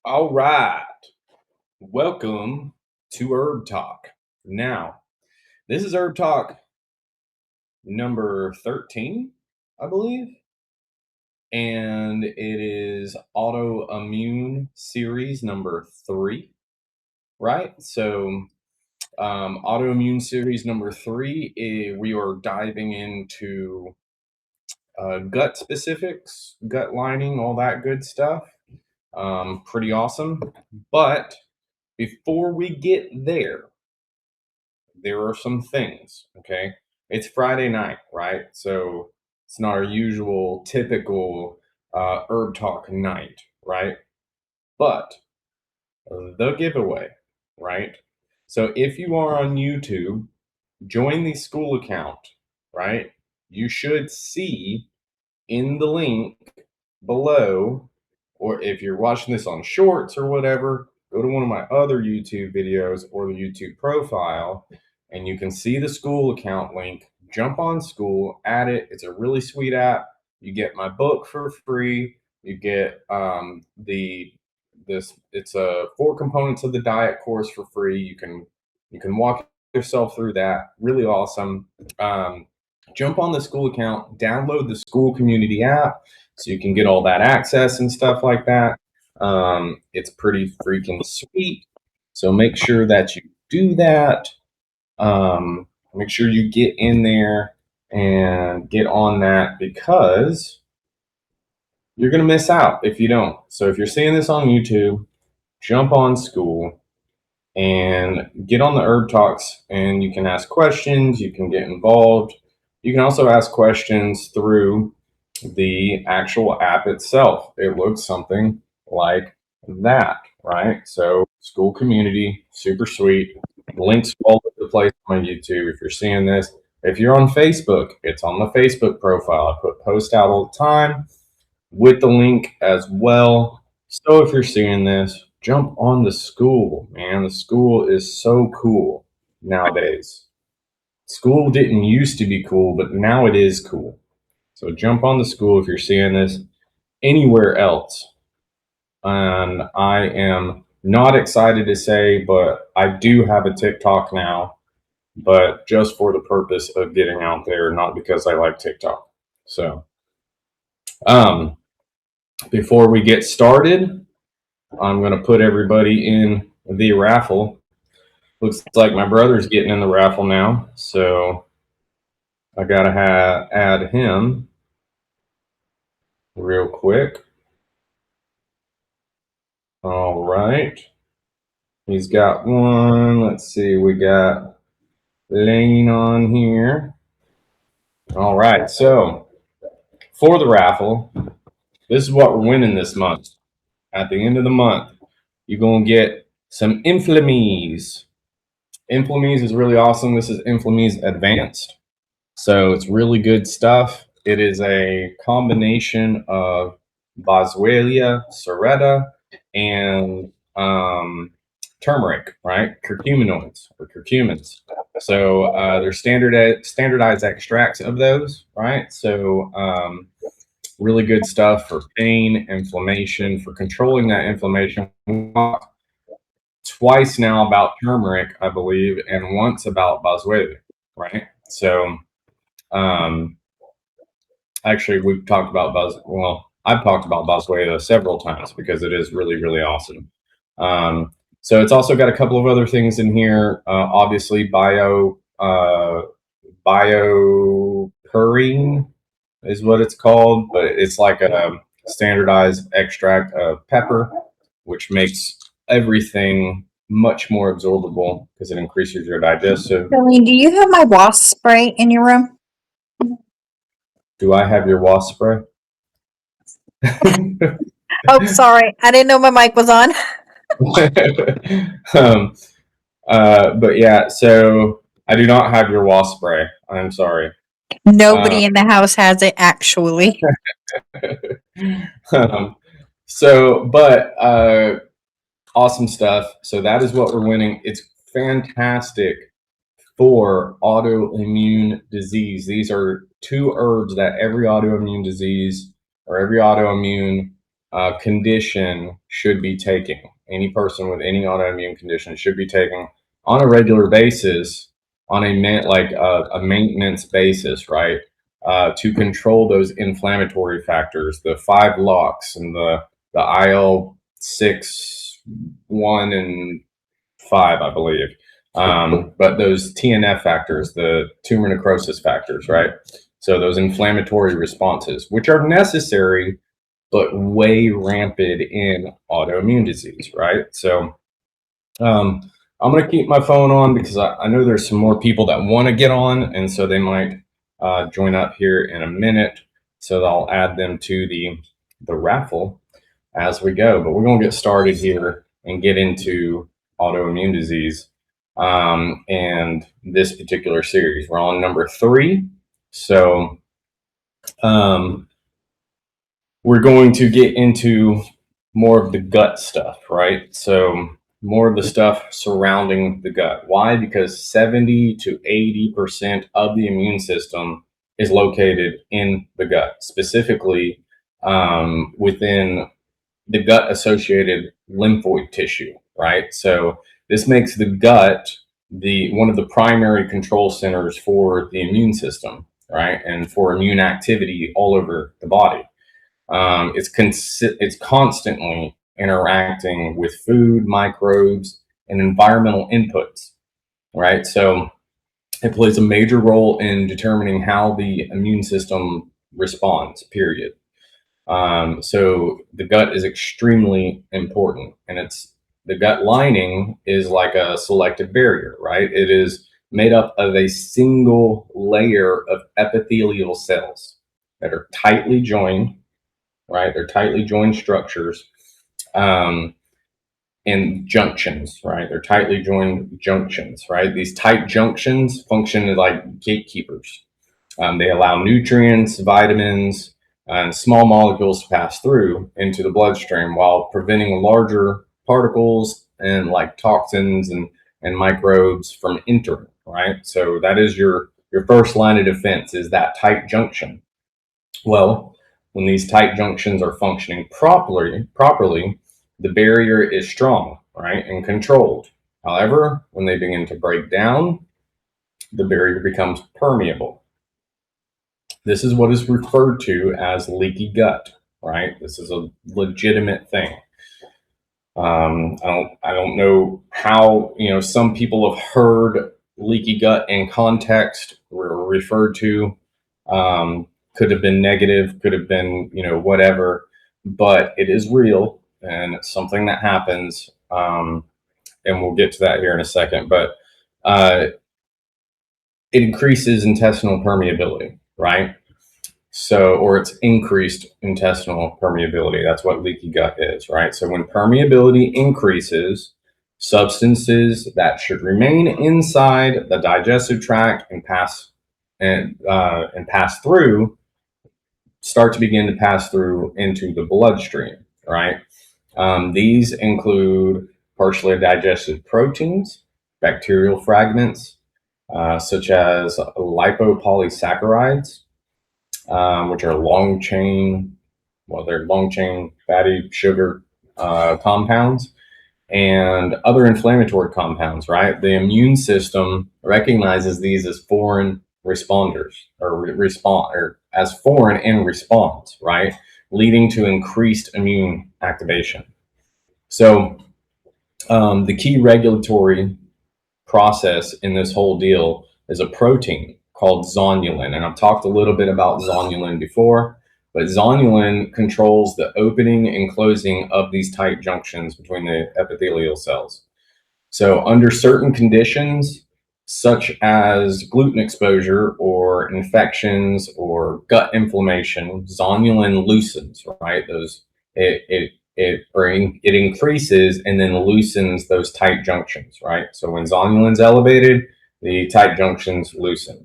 All right. Welcome to Herb Talk. Now, this is Herb Talk number 13, I believe. And it is autoimmune series number 3, right? So, autoimmune series number 3, we are diving into gut specifics, gut lining, all that good stuff. Pretty awesome. But before we get there are some things, okay? It's Friday night, right? So it's not our usual typical herb talk night, right? But the giveaway, right? So if you are on YouTube, join the school account, right? You should see in the link below, or if you're watching this on shorts or whatever, go to one of my other YouTube videos or the YouTube profile, and you can see the school account link. Jump on school, add it. It's a really sweet app. You get my book for free. You get it's a 4 components of the diet course for free. You can walk yourself through that. Really awesome. Jump on the school account, download the school community app so you can get all that access and stuff like that. It's pretty freaking sweet. So make sure that you do that. Make sure you get in there and get on that, because you're going to miss out if you don't. So if you're seeing this on YouTube, jump on school and get on the Herb Talks, and you can ask questions, you can get involved. You can also ask questions through the actual app itself. It looks something like that, right? So school community, super sweet. Links all over the place on YouTube if you're seeing this. If you're on Facebook, it's on the Facebook profile. I put posts out all the time with the link as well. So if you're seeing this, jump on the school, man. The school is so cool nowadays. School didn't used to be cool, but now it is cool. So jump on the school if you're seeing this anywhere else. And I am not excited to say, but I do have a TikTok now, but just for the purpose of getting out there, not because I like TikTok. So, before we get started, I'm going to put everybody in the raffle. Looks like my brother's getting in the raffle now, so I got to add him real quick. All right. He's got one. Let's see. We got Lane on here. All right. So for the raffle, this is what we're winning this month. At the end of the month, you're going to get some Inflamees. Inflamees is really awesome. This is Inflamees Advanced. So it's really good stuff. It is a combination of Boswellia serrata and turmeric, right? Curcuminoids or curcumins. So they're standardized extracts of those, right? So really good stuff for pain, inflammation, for controlling that inflammation. Twice now about turmeric, I believe, and once about Boswellia, right? So actually, we've talked about I've talked about Boswellia several times because it is really, really awesome. So it's also got a couple of other things in here. Obviously, biopurine is what it's called, but it's like a standardized extract of pepper, which makes everything much more absorbable because it increases your digestive. Darlene, do you have my wasp spray in your room? Do I have your wasp spray? Oh, sorry. I didn't know my mic was on. But yeah, so I do not have your wasp spray. I'm sorry. Nobody in the house has it, actually. But awesome stuff. So that is what we're winning. It's fantastic for autoimmune disease. These are 2 herbs that every autoimmune disease or every autoimmune condition should be taking. Any person with any autoimmune condition should be taking on a regular basis, on a maintenance basis, right? To control those inflammatory factors, the 5 locks and the IL-6, 1 and 5, I believe. But those TNF factors, the tumor necrosis factors, right? So those inflammatory responses, which are necessary, but way rampant in autoimmune disease, right? So I'm going to keep my phone on because I know there's some more people that want to get on, and so they might join up here in a minute. So I'll add them to the raffle as we go. But we're going to get started here and get into autoimmune disease and this particular series. We're on number 3. So we're going to get into more of the gut stuff, right? So more of the stuff surrounding the gut. Why? Because 70 to 80% of the immune system is located in the gut, specifically within the gut associated lymphoid tissue, right? So this makes the gut one of the primary control centers for the immune system, right? And for immune activity all over the body. It's constantly interacting with food, microbes, and environmental inputs, right? So it plays a major role in determining how the immune system responds, period. So the gut is extremely important, and the gut lining is like a selective barrier, right? It is made up of a single layer of epithelial cells that are tightly joined, right? They're tightly joined structures and junctions, right? They're tightly joined junctions, right? These tight junctions function like gatekeepers. They allow nutrients, vitamins, and small molecules to pass through into the bloodstream while preventing larger particles and like toxins and microbes from entering, right? So that is your first line of defense, is that tight junction. Well, when these tight junctions are functioning properly, the barrier is strong, right, and controlled. However, when they begin to break down, the barrier becomes permeable. This is what is referred to as leaky gut, right? This is a legitimate thing. I don't know how, some people have heard leaky gut in context, or referred to. Could have been negative, could have been, whatever, but it is real and it's something that happens. And we'll get to that here in a second, but it increases intestinal permeability, right? So, or it's increased intestinal permeability. That's what leaky gut is, right? So when permeability increases, substances that should remain inside the digestive tract and pass through start to begin to pass through into the bloodstream, right? These include partially digested proteins, bacterial fragments, such as lipopolysaccharides, which are long chain fatty sugar compounds, and other inflammatory compounds, right? The immune system recognizes these as foreign responders, or as foreign in response, right? Leading to increased immune activation. So the key regulatory process in this whole deal is a protein called zonulin. And I've talked a little bit about zonulin before, but zonulin controls the opening and closing of these tight junctions between the epithelial cells. So under certain conditions, such as gluten exposure or infections or gut inflammation, zonulin loosens, right? It increases and then loosens those tight junctions, right? So when zonulin's elevated, the tight junctions loosen,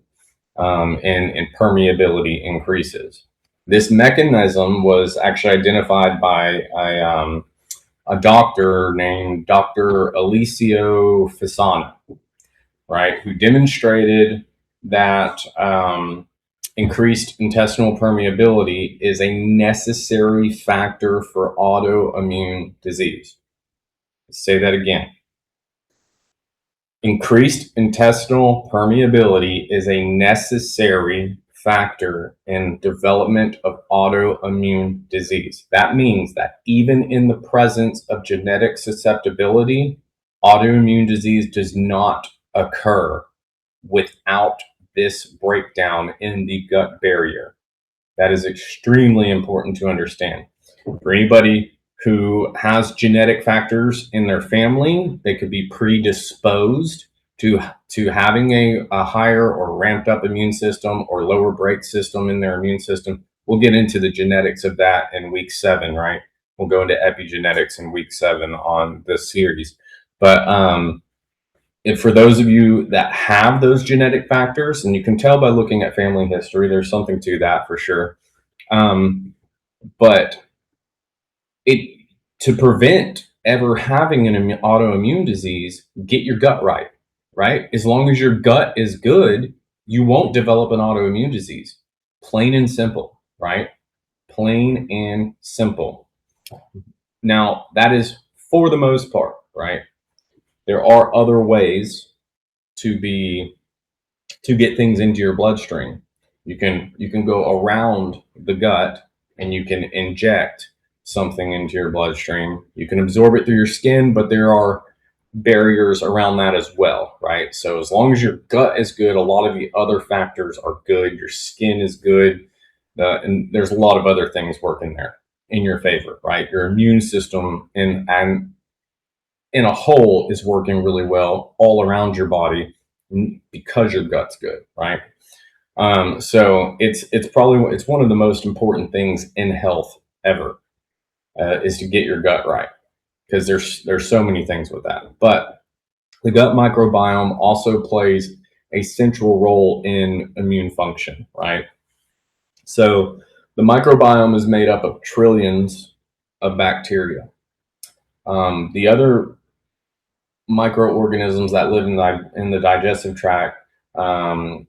and permeability increases. This mechanism was actually identified by a doctor named Dr. Alessio Fasano, right, who demonstrated that increased intestinal permeability is a necessary factor for autoimmune disease. Let's say that again. Increased intestinal permeability is a necessary factor in development of autoimmune disease. That means that even in the presence of genetic susceptibility, autoimmune disease does not occur without this breakdown in the gut barrier. That is extremely important to understand. For anybody who has genetic factors in their family, they could be predisposed to having a higher or ramped up immune system or lower break system in their immune system. We'll get into the genetics of that in week 7, right? We'll go into epigenetics in week 7 on this series. But if for those of you that have those genetic factors, and you can tell by looking at family history, there's something to that for sure. But to prevent ever having an autoimmune disease, get your gut right, right? As long as your gut is good, you won't develop an autoimmune disease. Plain and simple, right? Plain and simple. Now, that is for the most part, right? There are other ways to get things into your bloodstream. You can go around the gut and you can inject something into your bloodstream. You can absorb it through your skin, but there are barriers around that as well, right? So as long as your gut is good, a lot of the other factors are good. Your skin is good, and there's a lot of other things working there in your favor, right? Your immune system and in a whole is working really well all around your body because your gut's good, right? So it's one of the most important things in health ever, is to get your gut right, because there's so many things with that. But the gut microbiome also plays a central role in immune function, right? So the microbiome is made up of trillions of bacteria. The other microorganisms that live in the digestive tract, so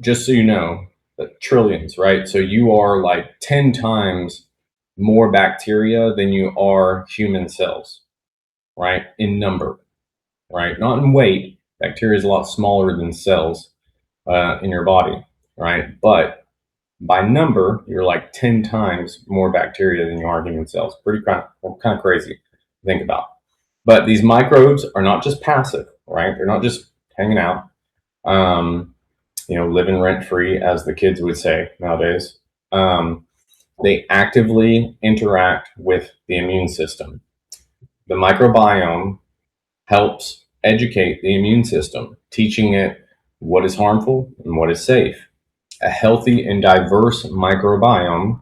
just so you know, trillions, right? So you are like 10 times more bacteria than you are human cells, right? In number, right? Not in weight. Bacteria is a lot smaller than cells in your body, right? But by number, you're like 10 times more bacteria than you are human cells. Pretty kind of crazy to think about. But these microbes are not just passive, right? They're not just hanging out, living rent free, as the kids would say nowadays. They actively interact with the immune system. The microbiome helps educate the immune system, teaching it what is harmful and what is safe. A healthy and diverse microbiome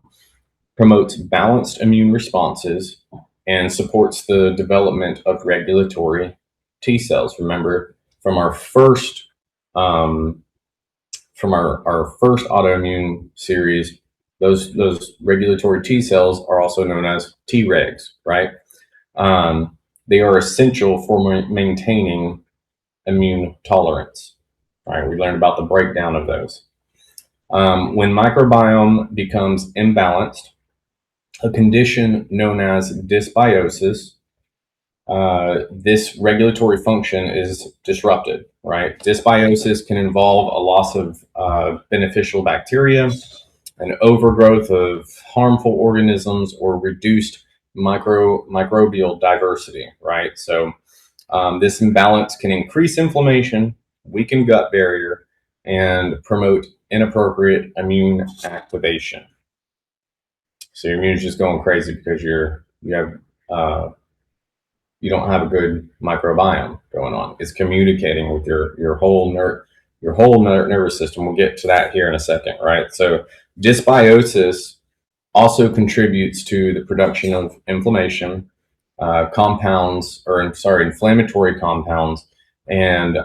promotes balanced immune responses and supports the development of regulatory T cells. Remember, from our first autoimmune series, those regulatory T cells are also known as Tregs, right? They are essential for maintaining immune tolerance. Right? We learned about the breakdown of those. When microbiome becomes imbalanced, a condition known as dysbiosis, this regulatory function is disrupted, right? Dysbiosis can involve a loss of beneficial bacteria, an overgrowth of harmful organisms, or reduced microbial diversity, right? So this imbalance can increase inflammation, weaken gut barrier, and promote inappropriate immune activation. So your immune's just going crazy because you don't have a good microbiome going on. It's communicating with your whole nervous system. We'll get to that here in a second, right? So dysbiosis also contributes to the production of inflammation, inflammatory compounds, and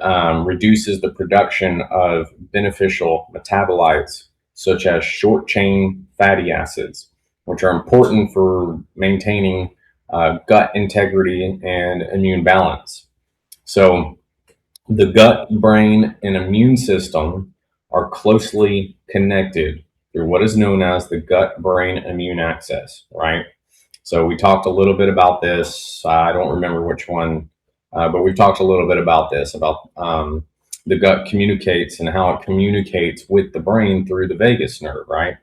reduces the production of beneficial metabolites such as short chain fatty acids, which are important for maintaining gut integrity and immune balance. So the gut, brain, and immune system are closely connected through what is known as the gut-brain immune axis, right? So we talked a little bit about this. I don't remember which one, but we've talked a little bit about this, about the gut communicates and how it communicates with the brain through the vagus nerve, right?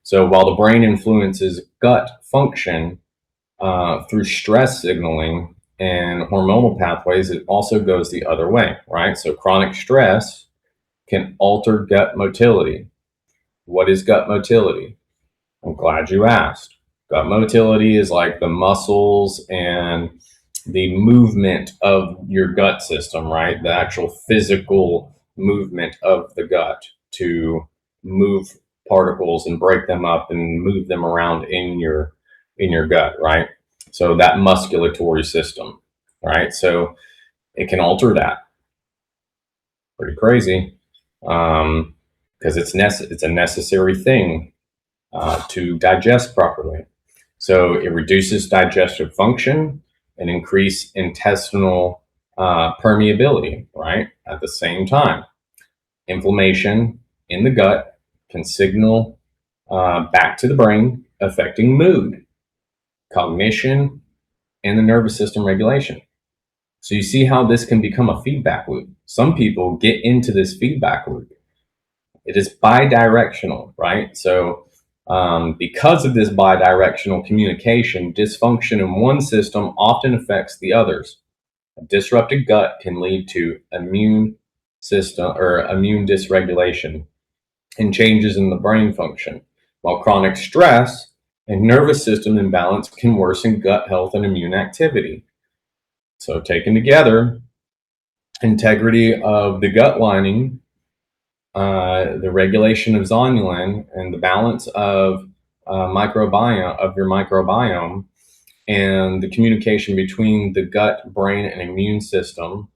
So while the brain influences gut function through stress signaling and hormonal pathways, it also goes the other way, right? So chronic stress can alter gut motility. What is gut motility? I'm glad you asked. Gut motility is like the muscles and the movement of your gut system, right? The actual physical movement of the gut to move particles and break them up and move them around in your gut, right? So that musculatory system, right? So it can alter that. Pretty crazy, because it's a necessary thing to digest properly. So it reduces digestive function and increase intestinal permeability, right? At the same time, inflammation in the gut can signal back to the brain, affecting mood, cognition, and the nervous system regulation. So you see how this can become a feedback loop. Some people get into this feedback loop. It is bidirectional, right? So because of this bidirectional communication, dysfunction in one system often affects the others. A disrupted gut can lead to immune system or immune dysregulation and changes in the brain function, while chronic stress and nervous system imbalance can worsen gut health and immune activity. So taken together, integrity of the gut lining, the regulation of zonulin, and the balance of microbiome of your microbiome, and the communication between the gut, brain, and immune system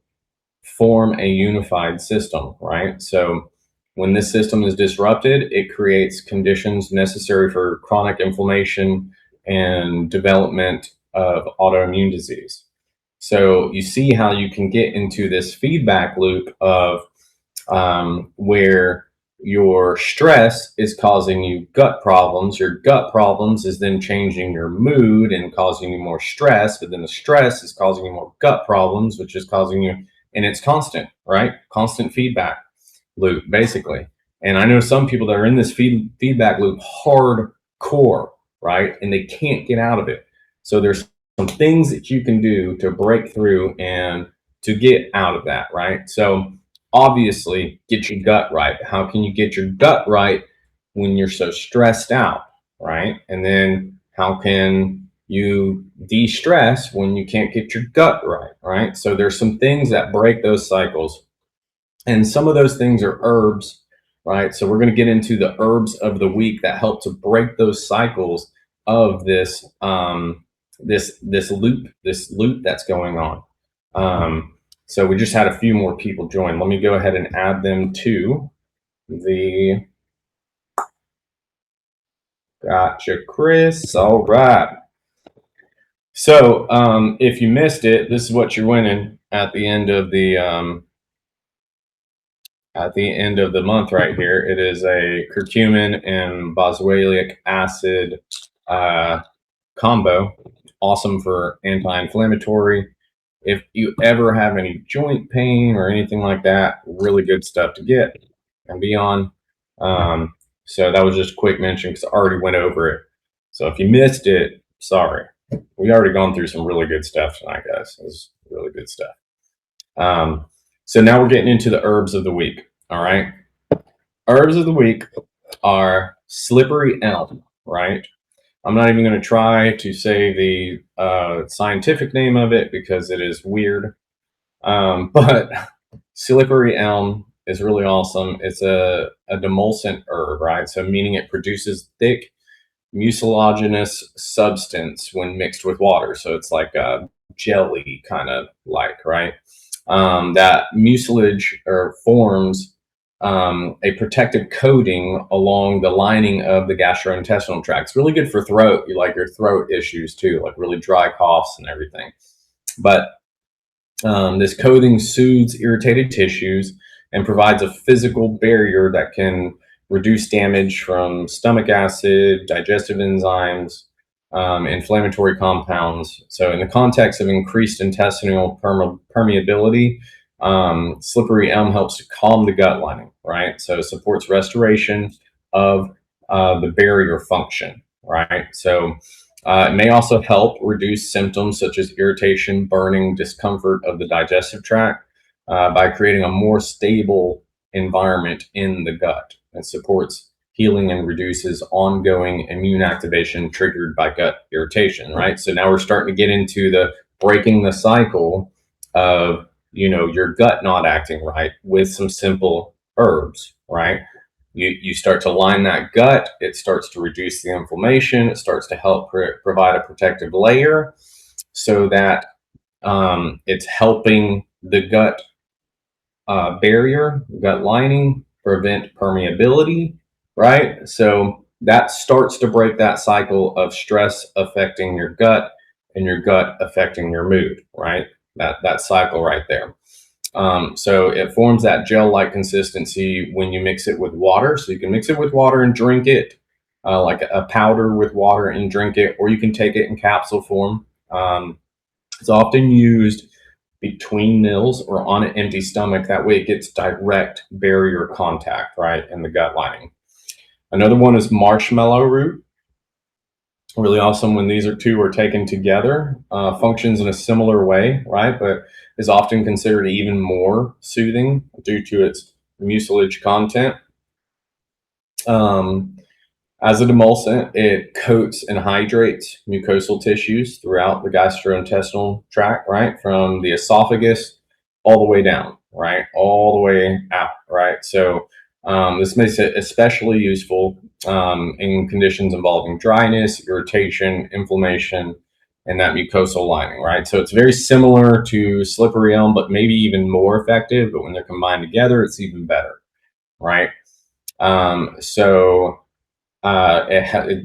form a unified system, right? So when this system is disrupted, it creates conditions necessary for chronic inflammation and development of autoimmune disease. So you see how you can get into this feedback loop of where your stress is causing you gut problems. Your gut problems is then changing your mood and causing you more stress, but then the stress is causing you more gut problems, which is causing you, and it's constant, right? Constant feedback loop, basically. And I know some people that are in this feedback loop hardcore, right? And they can't get out of it. So there's some things that you can do to break through and to get out of that, right? So obviously, get your gut right. How can you get your gut right when you're so stressed out, right? And then how can you de-stress when you can't get your gut right, right? So there's some things that break those cycles. And some of those things are herbs, right? So we're going to get into the herbs of the week that help to break those cycles of this this loop that's going on. So we just had a few more people join. Let me go ahead and add them to the. Gotcha, Chris. All right. So if you missed it, this is what you're winning at the end of the month right here. It is a curcumin and boswellic acid combo. Awesome for anti-inflammatory. If you ever have any joint pain or anything like that, really good stuff to get and be on. So that was just a quick mention because I already went over it. So if you missed it, sorry. We already gone through some really good stuff tonight, guys. It was really good stuff. So now we're getting into the herbs of the week. All right. Herbs of the week are slippery elm, right? I'm not even going to try to say the scientific name of it because it is weird. But slippery elm is really awesome. It's a demulcent herb, right? So meaning it produces thick mucilaginous substance when mixed with water. So it's like a jelly kind of like, right? That mucilage or forms a protective coating along the lining of the gastrointestinal tract. It's really good for throat, like your throat issues too, like really dry coughs and everything. But this coating soothes irritated tissues and provides a physical barrier that can reduce damage from stomach acid, digestive enzymes, inflammatory compounds. So in the context of increased intestinal permeability, slippery elm helps to calm the gut lining, right? So it supports restoration of the barrier function, right? So it may also help reduce symptoms such as irritation, burning, discomfort of the digestive tract by creating a more stable environment in the gut. It supports healing and reduces ongoing immune activation triggered by gut irritation, right? So now we're starting to get into the breaking the cycle of, your gut not acting right with some simple herbs, right? You start to line that gut, it starts to reduce the inflammation, it starts to help provide a protective layer so that it's helping the gut barrier, gut lining, prevent permeability, right? So that starts to break that cycle of stress affecting your gut and your gut affecting your mood, right? That cycle right there. So it forms that gel-like consistency when you mix it with water. So you can mix it with water and drink it, like a powder with water and drink it, or you can take it in capsule form. It's often used between meals or on an empty stomach. That way it gets direct barrier contact, right, in the gut lining. Another one is marshmallow root. Really awesome when these two are taken together. Functions in a similar way, right, but is often considered even more soothing due to its mucilage content. As an emulsant, it coats and hydrates mucosal tissues throughout the gastrointestinal tract, right, from the esophagus all the way down, right, all the way out, right. So this makes it especially useful in conditions involving dryness, irritation, inflammation, and that mucosal lining, right? So it's very similar to slippery elm, but maybe even more effective. But when they're combined together, it's even better, right?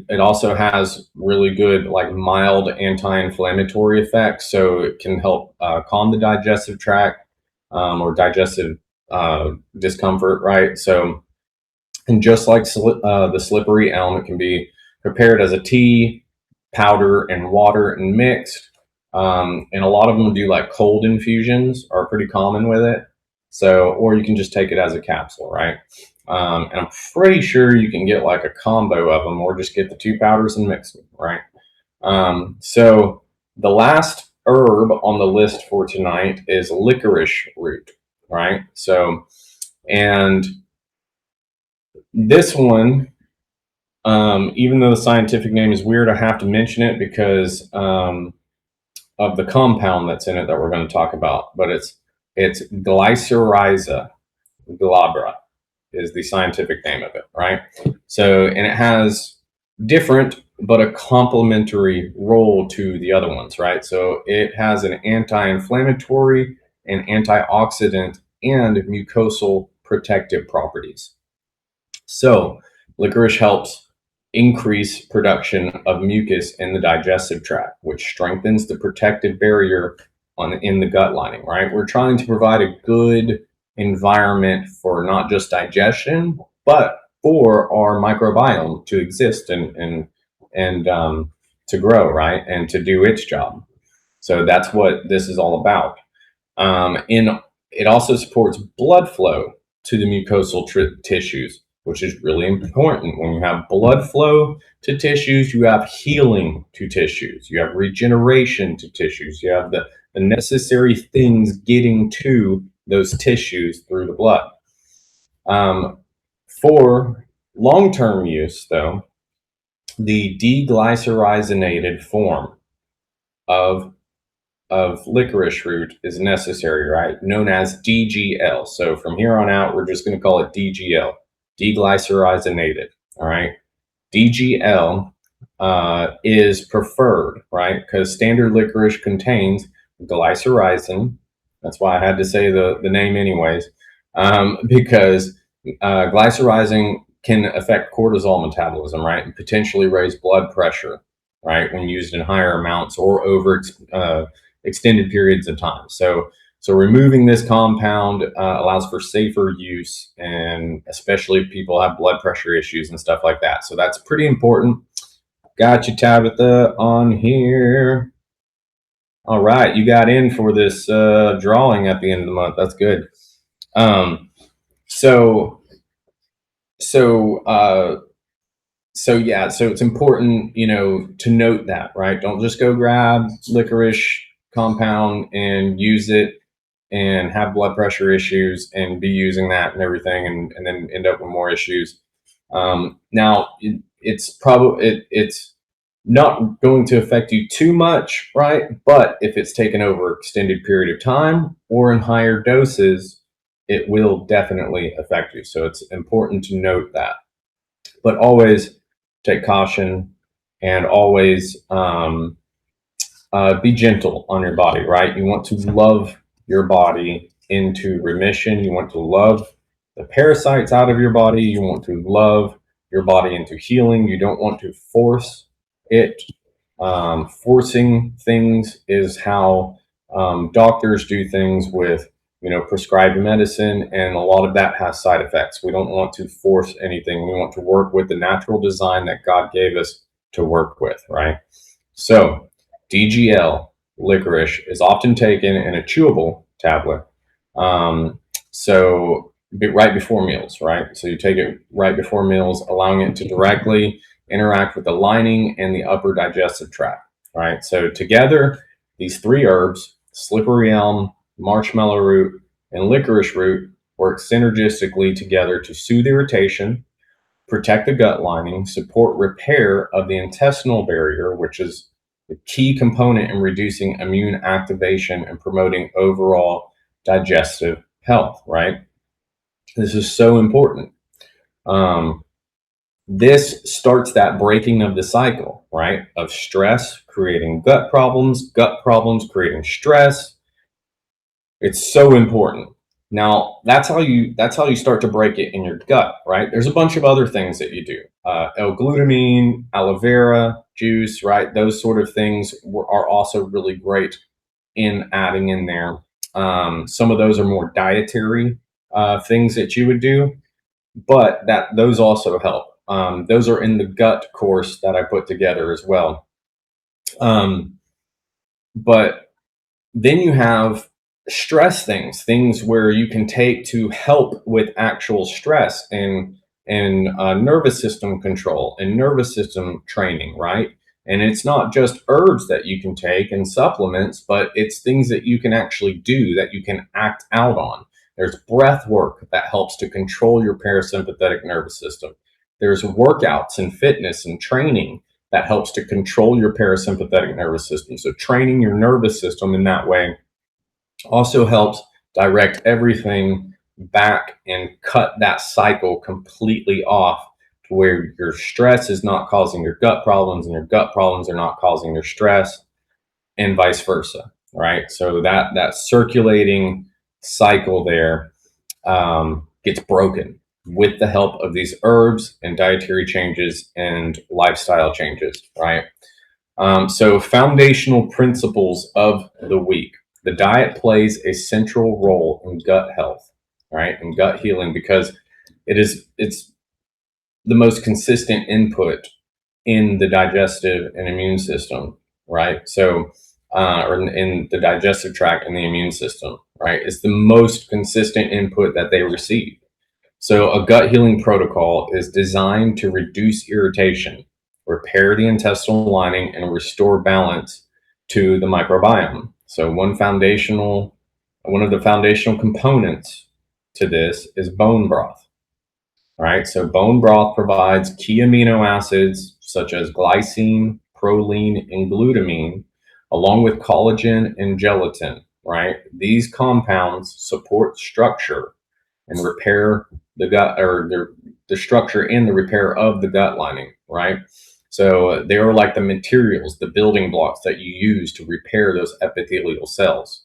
It also has really good, like, mild anti-inflammatory effects. So it can help calm the digestive tract or digestive discomfort, right? So, and just like the slippery elm, it can be prepared as a tea, powder, and water and mixed. And a lot of them do like cold infusions are pretty common with it. So, or you can just take it as a capsule, right? And I'm pretty sure you can get like a combo of them, or just get the two powders and mix them, right? So the last herb on the list for tonight is licorice root, right? So, and this one, even though the scientific name is weird, I have to mention it because of the compound that's in it that we're going to talk about. But it's Glycyrrhiza glabra is the scientific name of it, right? So, and it has different but a complementary role to the other ones, right? So it has an anti-inflammatory and antioxidant and mucosal protective properties. So licorice helps increase production of mucus in the digestive tract, which strengthens the protective barrier in the gut lining, right? We're trying to provide a good environment for not just digestion, but for our microbiome to exist and to grow, right? And to do its job. So that's what this is all about. It also supports blood flow to the mucosal tissues, which is really important. When you have blood flow to tissues, you have healing to tissues, you have regeneration to tissues, you have the necessary things getting to those tissues through the blood. For long-term use, though, the deglycyrrhizated form of licorice root is necessary, right? Known as DGL. So from here on out, we're just going to call it DGL, deglycyrrhizated. All right. DGL is preferred, right? Because standard licorice contains glycyrrhizin. That's why I had to say the name anyways, because glycyrrhizin can affect cortisol metabolism, right? And potentially raise blood pressure, right? When used in higher amounts or over extended periods of time. So So removing this compound allows for safer use, and especially if people have blood pressure issues and stuff like that. So that's pretty important. Got you, Tabitha, on here. All right, you got in for this drawing at the end of the month. That's good. So yeah, so it's important, to note that, right? Don't just go grab licorice compound and use it and have blood pressure issues and be using that and everything, and then end up with more issues. Now it's not going to affect you too much, right? But if it's taken over extended period of time or in higher doses, it will definitely affect you. So it's important to note that. But always take caution, and always be gentle on your body, right? You want to love your body into remission. You want to love the parasites out of your body. You want to love your body into healing. You don't want to force it. Forcing things is how doctors do things with prescribed medicine, and a lot of that has side effects. We don't want to force anything. We want to work with the natural design that God gave us to work with, right? So DGL, licorice, is often taken in a chewable tablet. Right before meals, right? So you take it right before meals, allowing it to directly interact with the lining and the upper digestive tract, right? So together, these three herbs, slippery elm, marshmallow root, and licorice root, work synergistically together to soothe irritation, protect the gut lining, support repair of the intestinal barrier, which is the key component in reducing immune activation and promoting overall digestive health, right? This is so important. This starts that breaking of the cycle, right? Of stress creating gut problems creating stress. It's so important. Now, that's how you start to break it in your gut, right? There's a bunch of other things that you do. L-glutamine, aloe vera juice, right? Those sort of things are also really great in adding in there. Some of those are more dietary things that you would do, but those also help. Those are in the gut course that I put together as well. But then you have stress things where you can take to help with actual stress and nervous system control and nervous system training, right? And it's not just herbs that you can take and supplements, but it's things that you can actually do, that you can act out on. There's breath work that helps to control your parasympathetic nervous system. There's workouts and fitness and training that helps to control your parasympathetic nervous system. So training your nervous system in that way also helps direct everything back and cut that cycle completely off, to where your stress is not causing your gut problems and your gut problems are not causing your stress, and vice versa, right? So that circulating cycle there gets broken with the help of these herbs and dietary changes and lifestyle changes, right? So foundational principles of the week. The diet plays a central role in gut health, right? And gut healing, because it's the most consistent input in the digestive and immune system, right? So, or in the digestive tract and the immune system, right? It's the most consistent input that they receive. So a gut healing protocol is designed to reduce irritation, repair the intestinal lining, and restore balance to the microbiome. So one of the foundational components to this is bone broth. Right? So bone broth provides key amino acids such as glycine, proline, and glutamine, along with collagen and gelatin, right? These compounds support structure and repair the gut, or the structure in the repair of the gut lining, right? So they are like the materials, the building blocks that you use to repair those epithelial cells.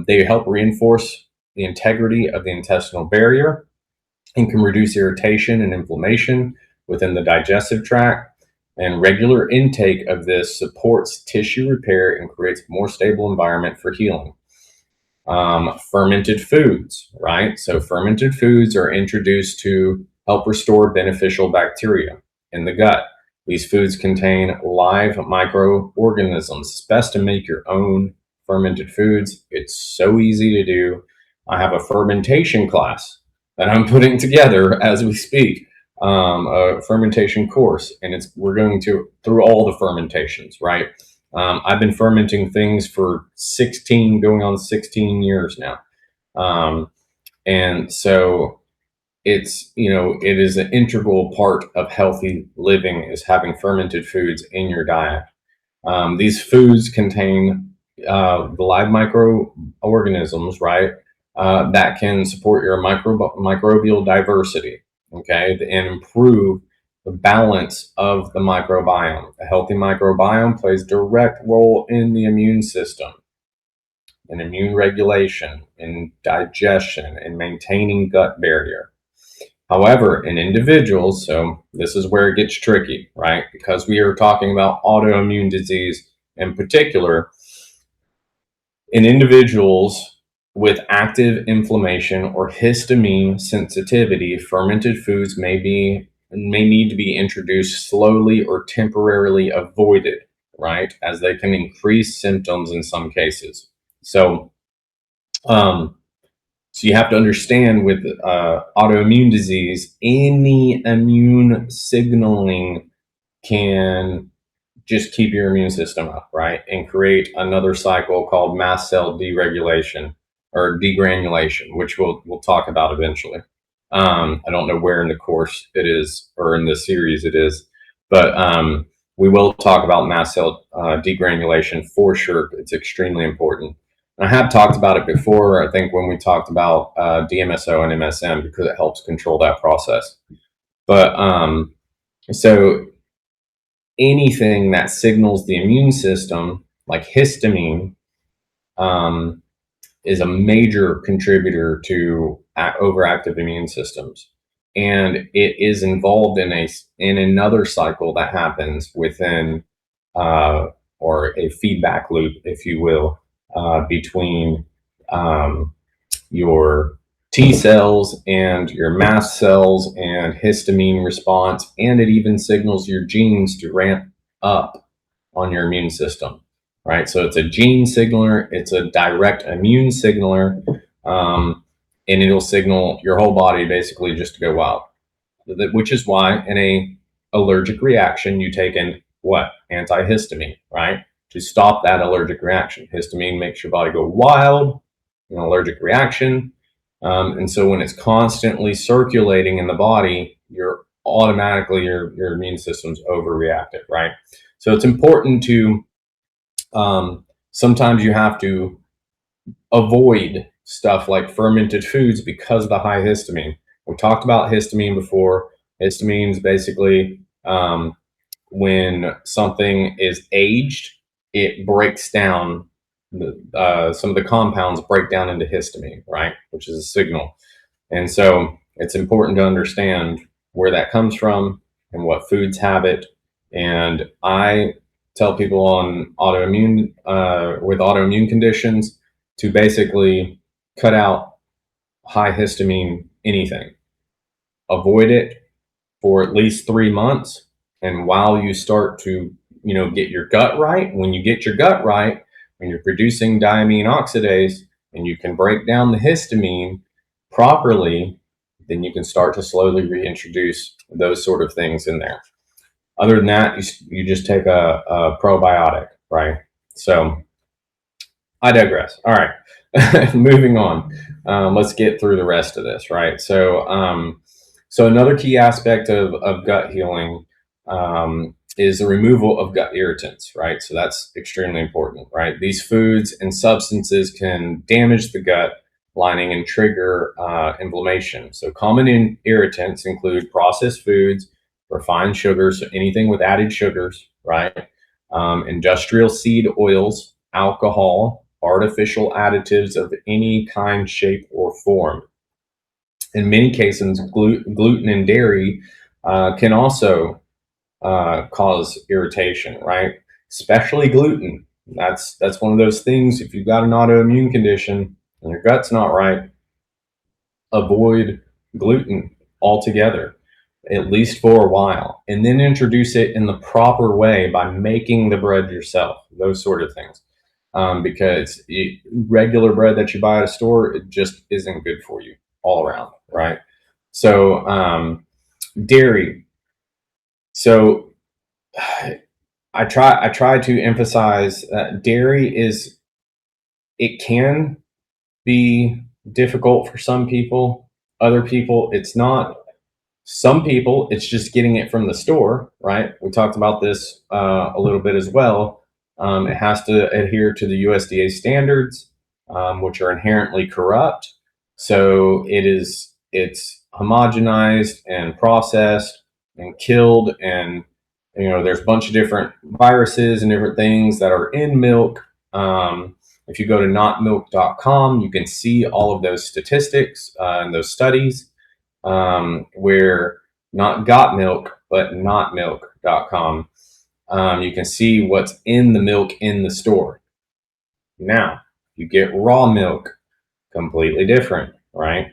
They help reinforce the integrity of the intestinal barrier and can reduce irritation and inflammation within the digestive tract. And regular intake of this supports tissue repair and creates a more stable environment for healing. Fermented foods, right? So fermented foods are introduced to help restore beneficial bacteria in the gut. These foods contain live microorganisms. It's best to make your own fermented foods. It's so easy to do. I have a fermentation class that I'm putting together as we speak, a fermentation course, and we're going through all the fermentations, right? I've been fermenting things for 16, going on 16 years now. And so it is an integral part of healthy living is having fermented foods in your diet. These foods contain the live microorganisms, right, that can support your microbial diversity, okay, and improve the balance of the microbiome. A healthy microbiome plays direct role in the immune system, in immune regulation, in digestion, in maintaining gut barrier. However, in individuals, so this is where it gets tricky, right? Because we are talking about autoimmune disease in particular, in individuals with active inflammation or histamine sensitivity, fermented foods may need to be introduced slowly or temporarily avoided, right? As they can increase symptoms in some cases. So, so you have to understand with autoimmune disease, any immune signaling can just keep your immune system up, right? And create another cycle called mast cell deregulation or degranulation, which we'll talk about eventually. I don't know where in the course it is or in the series it is, but we will talk about mast cell degranulation for sure. It's extremely important. And I have talked about it before, I think, when we talked about DMSO and MSM, because it helps control that process. But so anything that signals the immune system, like histamine, is a major contributor to overactive immune systems, and it is involved in another cycle that happens within, or a feedback loop, if you will, between your T cells and your mast cells and histamine response, and it even signals your genes to ramp up on your immune system, right? So it's a gene signaler, it's a direct immune signaler, and it'll signal your whole body basically just to go wild, which is why in a allergic reaction you take in what? Antihistamine, right? To stop that allergic reaction. Histamine makes your body go wild, an allergic reaction. And so when it's constantly circulating in the body, you're automatically, your immune system's overreactive, right? So it's important to, sometimes you have to avoid stuff like fermented foods because of the high histamine. We talked about histamine before. Histamine is basically when something is aged, it breaks down. Some of the compounds break down into histamine, right, which is a signal. And so it's important to understand where that comes from and what foods have it. And I tell people on autoimmune, with autoimmune conditions, to basically cut out high histamine anything. Avoid it for at least 3 months. And while you start to, get your gut right, when you get your gut right, when you're producing diamine oxidase and you can break down the histamine properly, then you can start to slowly reintroduce those sort of things in there. Other than that, you just take a probiotic, right? So I digress. All right, moving on. Let's get through the rest of this, right? So, so another key aspect of gut healing is the removal of gut irritants, right? So that's extremely important, right? These foods and substances can damage the gut lining and trigger inflammation. So common irritants include processed foods, refined sugars, so anything with added sugars, right? Industrial seed oils, alcohol, artificial additives of any kind, shape, or form. In many cases, gluten and dairy can also cause irritation, right? Especially gluten. That's one of those things. If you've got an autoimmune condition, and your gut's not right, avoid gluten altogether, at least for a while, and then introduce it in the proper way by making the bread yourself, those sort of things. Because regular bread that you buy at a store, it just isn't good for you all around, right? So dairy. So I try to emphasize dairy is, it can be difficult for some people. Other people, it's not. Some people, it's just getting it from the store, right? We talked about this a little bit as well. It has to adhere to the USDA standards, which are inherently corrupt. So it's homogenized and processed and killed, and there's a bunch of different viruses and different things that are in milk. If you go to notmilk.com, you can see all of those statistics and those studies, where not got milk, but notmilk.com. You can see what's in the milk in the store. Now, you get raw milk, completely different, right?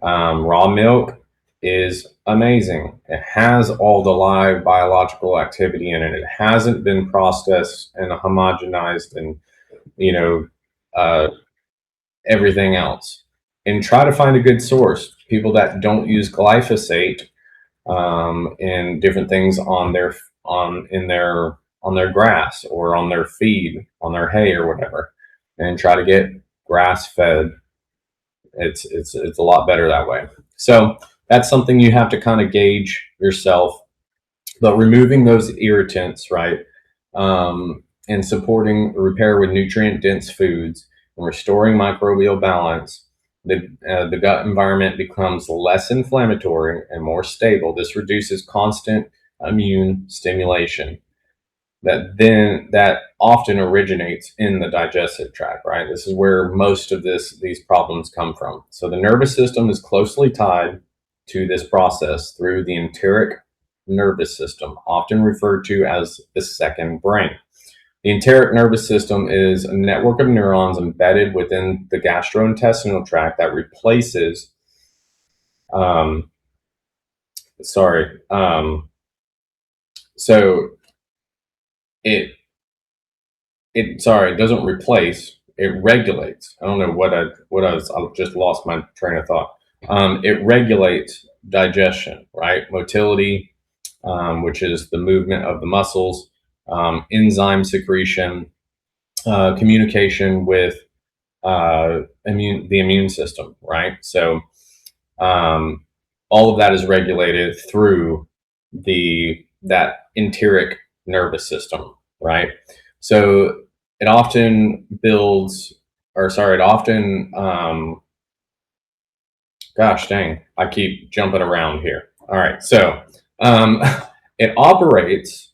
Raw milk is amazing. It has all the live biological activity in it. It hasn't been processed and homogenized and, everything else. And try to find a good source. People that don't use glyphosate and different things on their grass or on their feed, on their hay or whatever, and try to get grass fed. It's a lot better that way. So that's something you have to kind of gauge yourself. But removing those irritants, right, and supporting repair with nutrient dense foods and restoring microbial balance, the gut environment becomes less inflammatory and more stable. This reduces constant immune stimulation that often originates in the digestive tract, right? This is where most of these problems come from. So the nervous system is closely tied to this process through the enteric nervous system, often referred to as the second brain. The enteric nervous system is a network of neurons embedded within the gastrointestinal tract that replaces, so it doesn't replace, it regulates. I don't know I just lost my train of thought. It regulates digestion, right? Motility, which is the movement of the muscles, enzyme secretion, communication with the immune system, right? So all of that is regulated through that enteric nervous system, right? So it often gosh dang, I keep jumping around here. All right, so it operates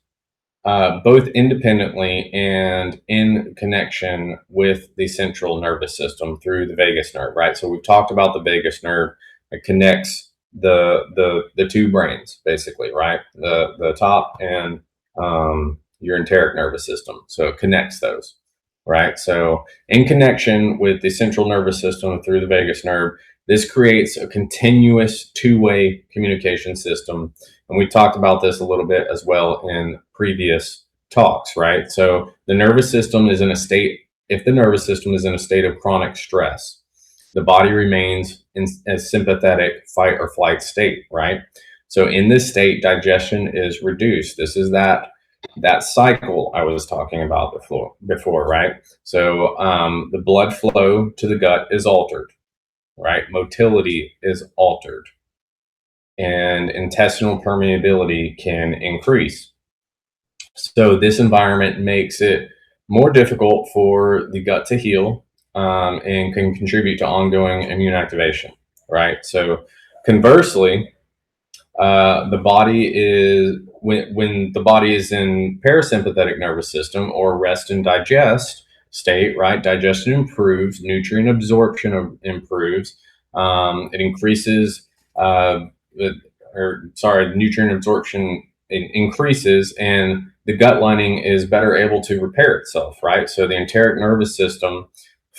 both independently and in connection with the central nervous system through the vagus nerve, right? So we've talked about the vagus nerve. It connects the two brains, basically, right? The top and your enteric nervous system. So it connects those, right? So in connection with the central nervous system through the vagus nerve, this creates a continuous two-way communication system. And we talked about this a little bit as well in previous talks, right? So if the nervous system is in a state of chronic stress, the body remains in a sympathetic fight or flight state, right? So in this state, digestion is reduced. This is that cycle I was talking about before, right? So the blood flow to the gut is altered, right? Motility is altered, and intestinal permeability can increase. So this environment makes it more difficult for the gut to heal, and can contribute to ongoing immune activation, right? So conversely, the body is when the body is in parasympathetic nervous system or rest and digest state, right? Digestion improves, nutrient absorption improves. It increases, nutrient absorption increases, and the gut lining is better able to repair itself, right? So the enteric nervous system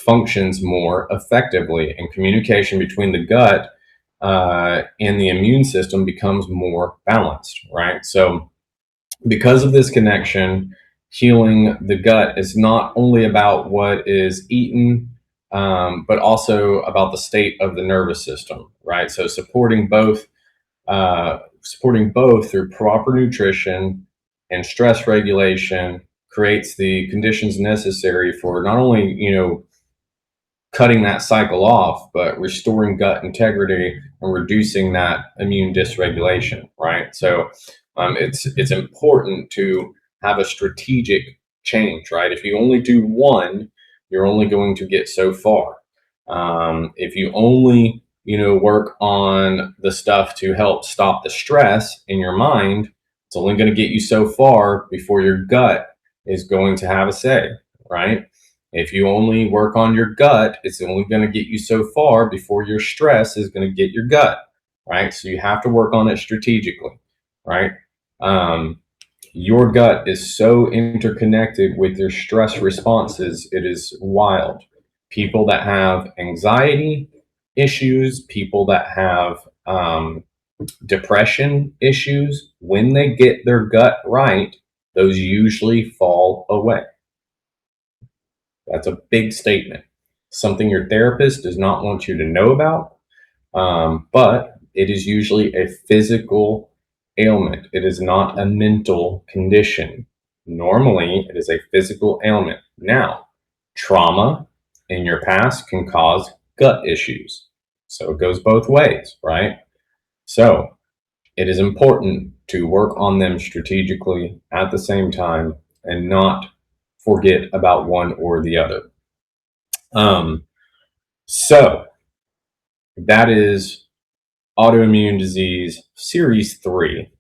functions more effectively, and communication between the gut and the immune system becomes more balanced, right? So because of this connection, healing the gut is not only about what is eaten, but also about the state of the nervous system, right? So supporting both through proper nutrition and stress regulation creates the conditions necessary for not only, cutting that cycle off, but restoring gut integrity and reducing that immune dysregulation, right? So it's important to have a strategic change, right? If you only do one, you're only going to get so far. If you only work on the stuff to help stop the stress in your mind, it's only going to get you so far before your gut is going to have a say, right? If you only work on your gut, it's only going to get you so far before your stress is going to get your gut, right? So you have to work on it strategically, right? Your gut is so interconnected with your stress responses, it is wild. People that have anxiety issues, people that have depression issues, when they get their gut right, those usually fall away. That's a big statement. Something your therapist does not want you to know about, but it is usually a physical ailment. It is not a mental condition. Normally, it is a physical ailment. Now, trauma in your past can cause gut issues. So it goes both ways, right? So it is important to work on them strategically at the same time and not forget about one or the other. So that is autoimmune disease series 3.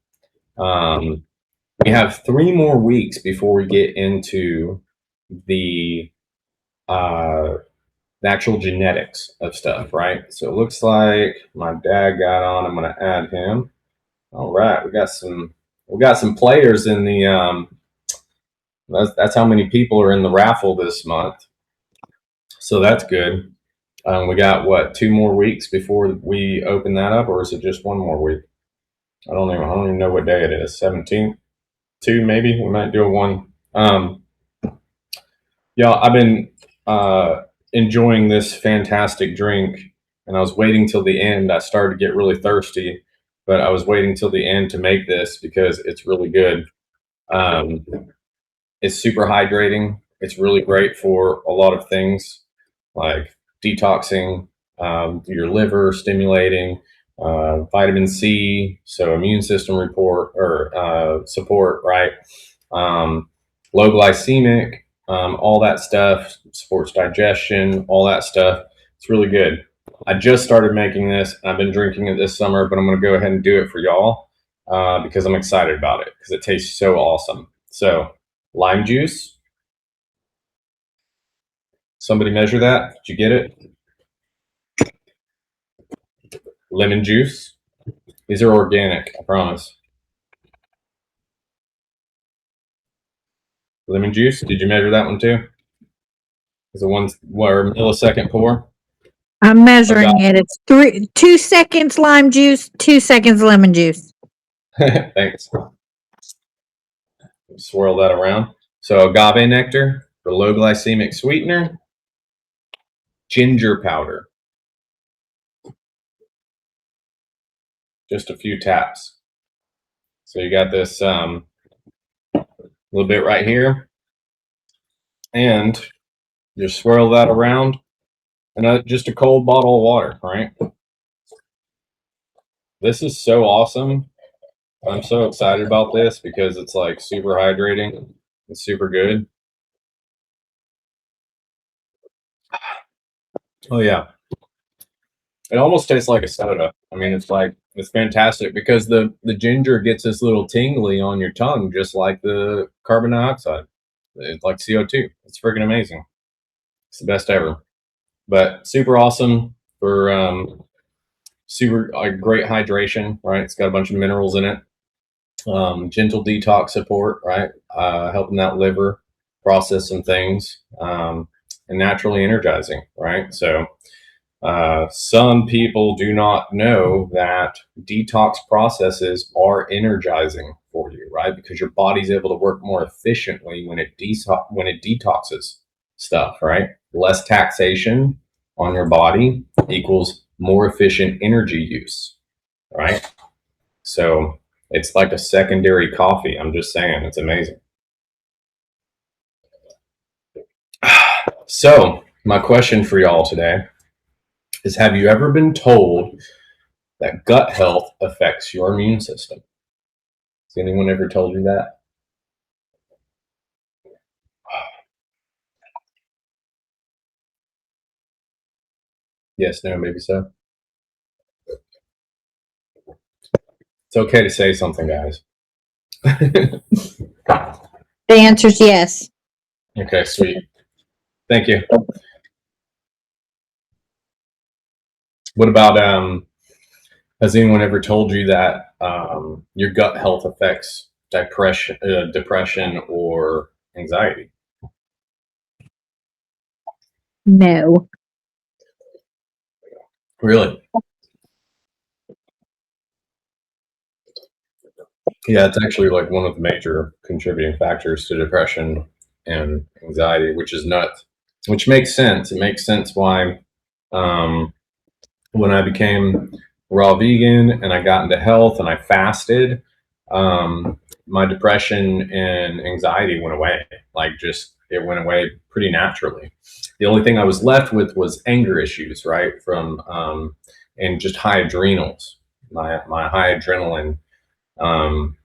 We have 3 more weeks before we get into the actual genetics of stuff, right? So it looks like my dad got on. I'm going to add him. All right, we got some players in the. That's how many people are in the raffle this month. So that's good. We got what, 2 more weeks before we open that up, or is it just 1 more week? I don't even know what day it is. 17th, 2 maybe. We might do a 1. Yeah, I've been enjoying this fantastic drink, and I was waiting till the end. I started to get really thirsty, but I was waiting till the end to make this because it's really good. It's super hydrating. It's really great for a lot of things like detoxing your liver, stimulating vitamin C, so immune system support, right? Low glycemic, all that stuff, supports digestion, all that stuff. It's really good. I just started making this. I've been drinking it this summer, but I'm going to go ahead and do it for y'all because I'm excited about it because it tastes so awesome. So lime juice. Somebody measure that. Did you get it? Lemon juice. These are organic, I promise. Lemon juice. Did you measure that one too? Is it 1 millisecond pour? I'm measuring it. It's 2 seconds lime juice, 2 seconds lemon juice. Thanks. Swirl that around. So agave nectar for low glycemic sweetener. Ginger powder. Just a few taps. So you got this little bit right here. And just swirl that around. And just a cold bottle of water, right? This is so awesome. I'm so excited about this because it's like super hydrating. It's super good. Oh yeah. It almost tastes like a soda. I mean, it's fantastic because the ginger gets this little tingly on your tongue, just like the carbon dioxide. It's like CO2. It's freaking amazing. It's the best ever. But super awesome for super great hydration, right? It's got a bunch of minerals in it. Gentle detox support, right? Helping that liver process some things. and naturally energizing, right? So some people do not know that detox processes are energizing for you, right? Because your body's able to work more efficiently when it detoxes stuff, right? Less taxation on your body equals more efficient energy use, right? So it's like a secondary coffee. I'm just saying, it's amazing. So my question for y'all today is, have you ever been told that gut health affects your immune system? Has anyone ever told you that? Yes, no, maybe so. It's okay to say something, guys. The answer is yes. Okay, sweet. Thank you. What about has anyone ever told you that your gut health affects depression or anxiety? No. Really? Yeah, it's actually like one of the major contributing factors to depression and anxiety, which is nuts. Which makes sense. It makes sense why um, when I became raw vegan and I got into health and I fasted, my depression and anxiety went away. Like, just it went away pretty naturally. The only thing I was left with was anger issues, right? From and just high adrenals, my high adrenaline, um,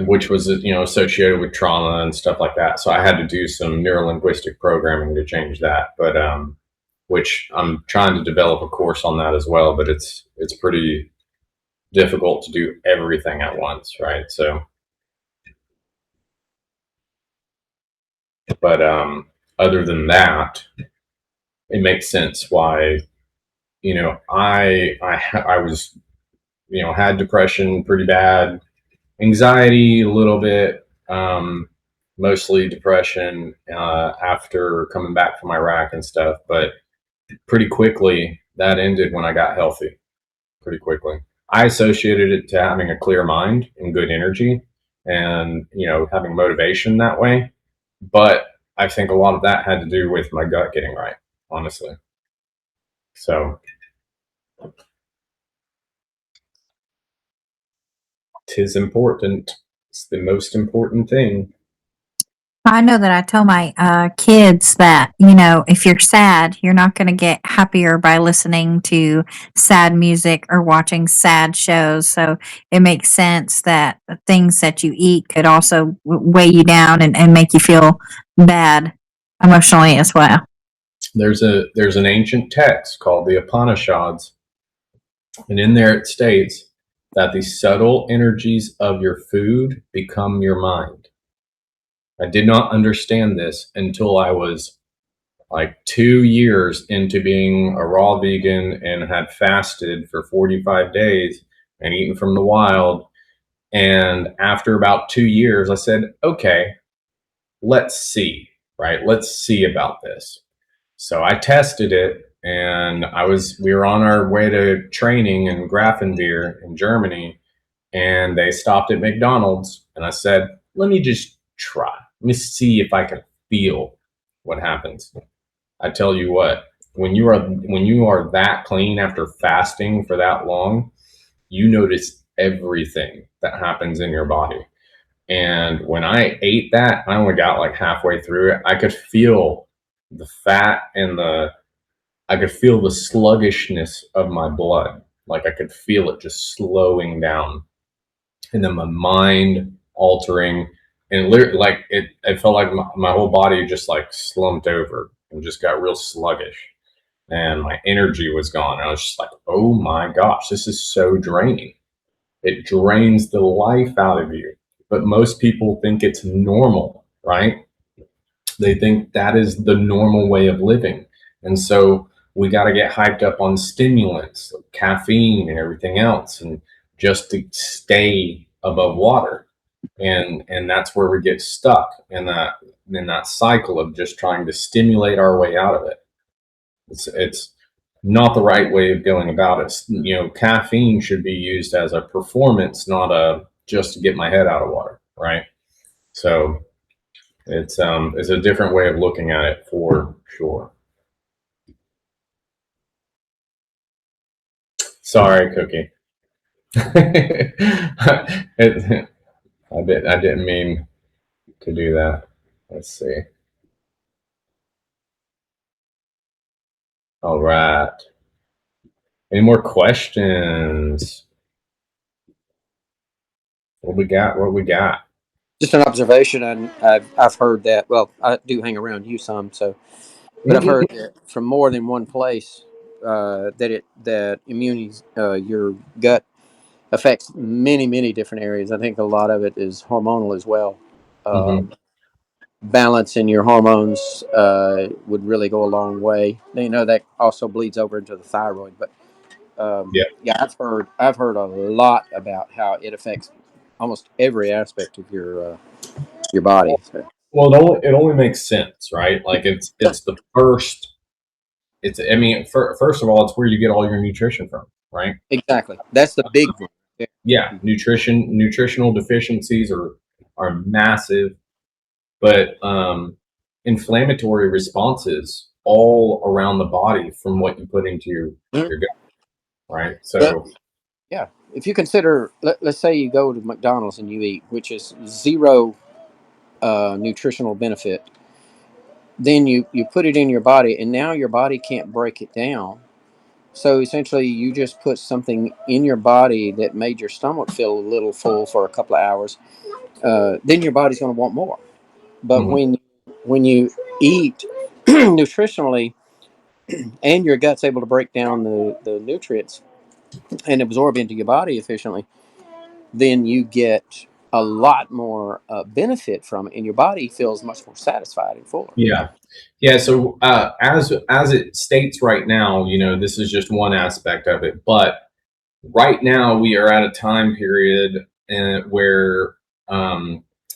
which was associated with trauma and stuff like that. So I had to do some neurolinguistic programming to change that. But which I'm trying to develop a course on that as well. But it's pretty difficult to do everything at once, right? So, but other than that, it makes sense why I was had depression pretty bad, anxiety a little bit, mostly depression after coming back from Iraq and stuff. But pretty quickly that ended when I got healthy. Pretty quickly, I associated it to having a clear mind and good energy, and having motivation that way. But I think a lot of that had to do with my gut getting right, honestly. So, 'tis important. It's the most important thing. I know that I tell my kids that, if you're sad, you're not going to get happier by listening to sad music or watching sad shows. So it makes sense that the things that you eat could also weigh you down and make you feel bad emotionally as well. There's an ancient text called the Upanishads, and in there it states that the subtle energies of your food become your mind. I did not understand this until I was like 2 years into being a raw vegan and had fasted for 45 days and eaten from the wild. And after about 2 years, I said, okay, let's see, right? Let's see about this. So I tested it, and we were on our way to training in Grafenwehr in Germany, and they stopped at McDonald's, and I said, let me just try. Let me see if I can feel what happens. I tell you what, when you are that clean after fasting for that long, you notice everything that happens in your body. And when I ate that, I only got like halfway through it. I could feel the fat and I could feel the sluggishness of my blood. Like, I could feel it just slowing down, and then my mind altering, and like it felt like my whole body just like slumped over and just got real sluggish, and my energy was gone. I was just like, oh my gosh, this is so draining. It drains the life out of you. But most people think it's normal, right? They think that is the normal way of living. And so we got to get hyped up on stimulants, like caffeine and everything else, and just to stay above water. and that's where we get stuck in that cycle of just trying to stimulate our way out of it. It's not the right way of going about it. You know, caffeine should be used as a performance, not a just to get my head out of water, right? So it's a different way of looking at it for sure. Sorry, Cookie. I didn't mean to do that. Let's see. All right. Any more questions? What we got? What we got? Just an observation, and I've heard that. Well, I do hang around you some, so but I've heard that from more than one place that immunity, your gut affects many different areas. I think a lot of it is hormonal as well. Mm-hmm. Balancing your hormones would really go a long way. You know that also bleeds over into the thyroid, but Yeah. yeah, I've heard a lot about how it affects almost every aspect of your body. So. Well, it only makes sense, right? Like it's the first. It's I mean, first of all, it's where you get all your nutrition from, right? Exactly, that's the big one. Yeah, nutritional deficiencies are massive, but inflammatory responses all around the body from what you put into your gut, right? But So yeah, if you consider, let's say you go to McDonald's and you eat, which is zero nutritional benefit, then you put it in your body, and now your body can't break it down. So essentially, you just put something in your body that made your stomach feel a little full for a couple of hours. Then your body's going to want more. But mhm. when you eat nutritionally, and your gut's able to break down the nutrients and absorb into your body efficiently, then you get a lot more benefit from it, and your body feels much more satisfied and fuller. Yeah, yeah. So as it states right now, you know, this is just one aspect of it, but right now we are at a time period where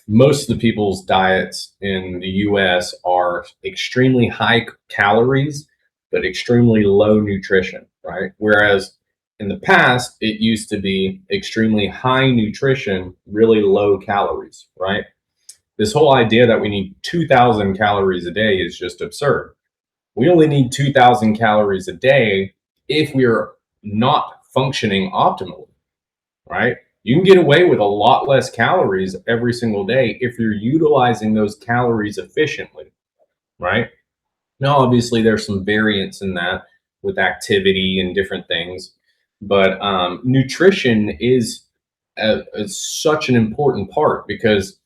most of the people's diets in the US are extremely high calories, but extremely low nutrition, right? Whereas in the past, it used to be extremely high nutrition, really low calories, right? This whole idea that we need 2,000 calories a day is just absurd. We only need 2,000 calories a day if we're not functioning optimally, right? You can get away with a lot less calories every single day if you're utilizing those calories efficiently, right? Now, obviously, there's some variance in that with activity and different things, but nutrition is such an important part because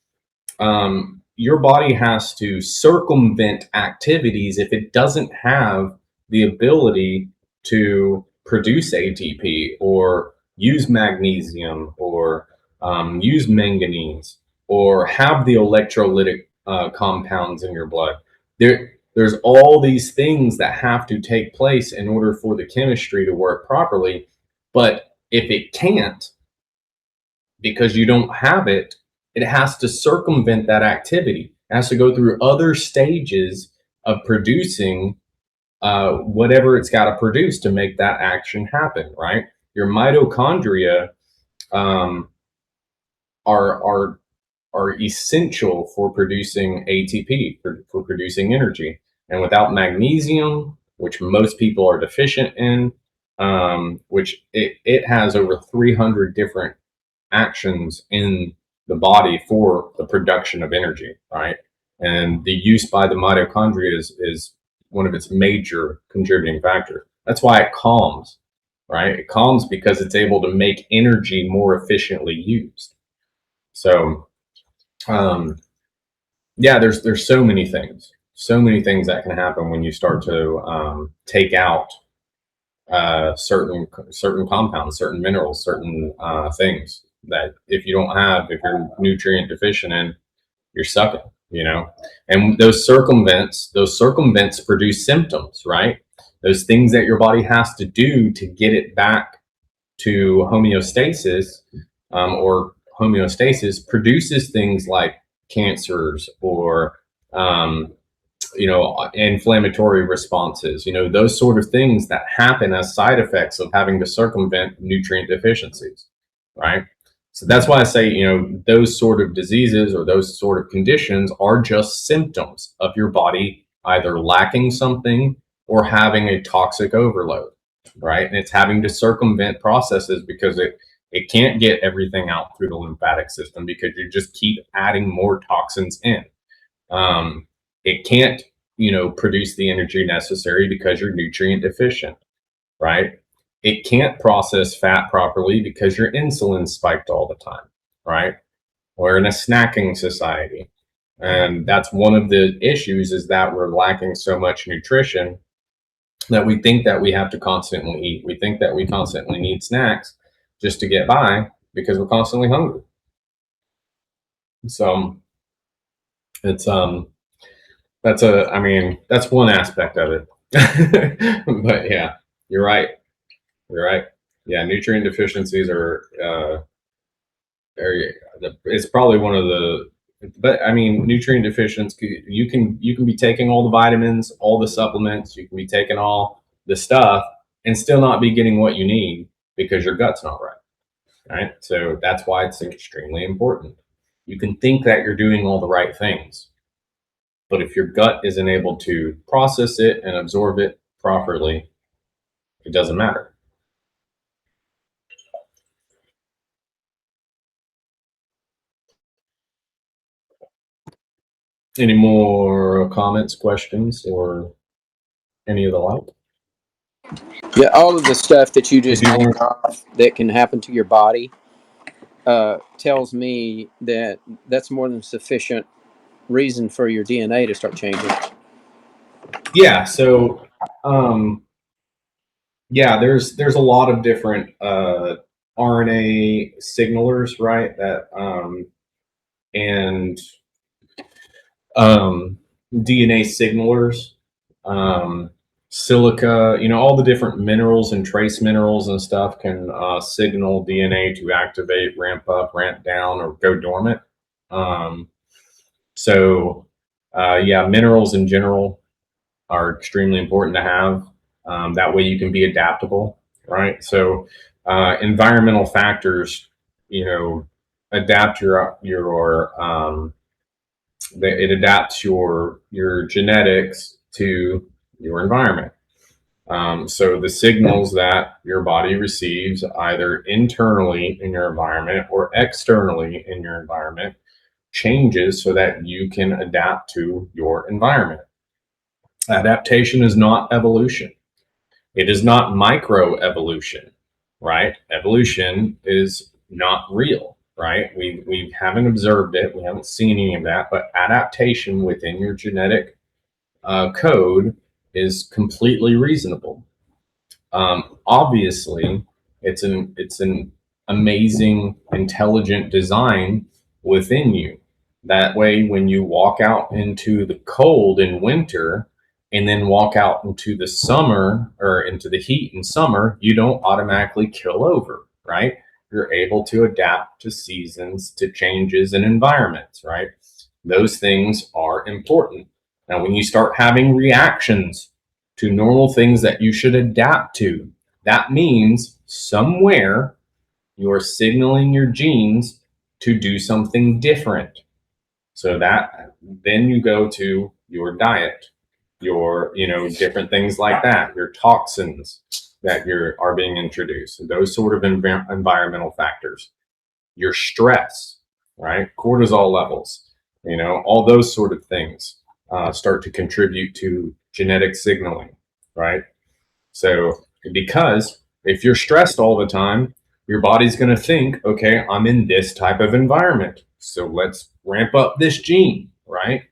your body has to circumvent activities if it doesn't have the ability to produce ATP or use magnesium or use manganese or have the electrolytic compounds in your blood. There's all these things that have to take place in order for the chemistry to work properly. But if it can't, because you don't have it, it has to circumvent that activity. It has to go through other stages of producing whatever it's got to produce to make that action happen, right? Your mitochondria um, are are essential for producing ATP, for producing energy. And without magnesium, which most people are deficient in, which it has over 300 different actions in the body for the production of energy, right? And the use by the mitochondria is one of its major contributing factors. That's why it calms, right? It calms because it's able to make energy more efficiently used. So, um, yeah, there's so many things that can happen when you start to take out certain compounds, certain minerals, certain things that if you're nutrient deficient in, you're sucking, you know. And those circumvents produce symptoms, right? Those things that your body has to do to get it back to homeostasis or homeostasis produces things like cancers or inflammatory responses, those sort of things that happen as side effects of having to circumvent nutrient deficiencies, right? So that's why I say, those sort of diseases or those sort of conditions are just symptoms of your body either lacking something or having a toxic overload, right? And it's having to circumvent processes because it can't get everything out through the lymphatic system because you just keep adding more toxins in. It can't, produce the energy necessary because you're nutrient deficient, right? It can't process fat properly because your insulin's spiked all the time, right? We're in a snacking society. And that's one of the issues, is that we're lacking so much nutrition that we think that we have to constantly eat. We think that we constantly need snacks just to get by because we're constantly hungry. So it's that's one aspect of it. But yeah, you're right. Yeah, nutrient deficiencies are it's probably one of the, but I mean, nutrient deficiency, you can be taking all the vitamins, all the supplements, you can be taking all the stuff and still not be getting what you need because your gut's not right? So that's why it's extremely important. You can think that you're doing all the right things, but if your gut isn't able to process it and absorb it properly, it doesn't matter. Any more comments, questions, or any of the like? Yeah, all of the stuff that you just named off that can happen to your body tells me that that's more than sufficient reason for your DNA to start changing. Yeah. So, there's a lot of different RNA signalers, right? That and DNA signalers, silica, all the different minerals and trace minerals and stuff can signal DNA to activate, ramp up, ramp down, or go dormant. Minerals in general are extremely important to have. That way you can be adaptable, right? So environmental factors, adapt it adapts your genetics to your environment. So the signals that your body receives either internally in your environment or externally in your environment changes so that you can adapt to your environment. Adaptation is not evolution. It is not microevolution, right? Evolution is not real, right? We haven't observed it. We haven't seen any of that. But adaptation within your genetic code is completely reasonable. Obviously, it's an amazing, intelligent design within you. That way, when you walk out into the cold in winter and then walk out into the summer or into the heat in summer, you don't automatically kill over, right? You're able to adapt to seasons, to changes in environments, right? Those things are important. Now, when you start having reactions to normal things that you should adapt to, that means somewhere you're signaling your genes to do something different. So that then you go to your diet, your, different things like that, your toxins that are being introduced, those sort of environmental factors, your stress, right? Cortisol levels, all those sort of things start to contribute to genetic signaling, right? So because if you're stressed all the time, your body's going to think, okay, I'm in this type of environment, so let's ramp up this gene, right?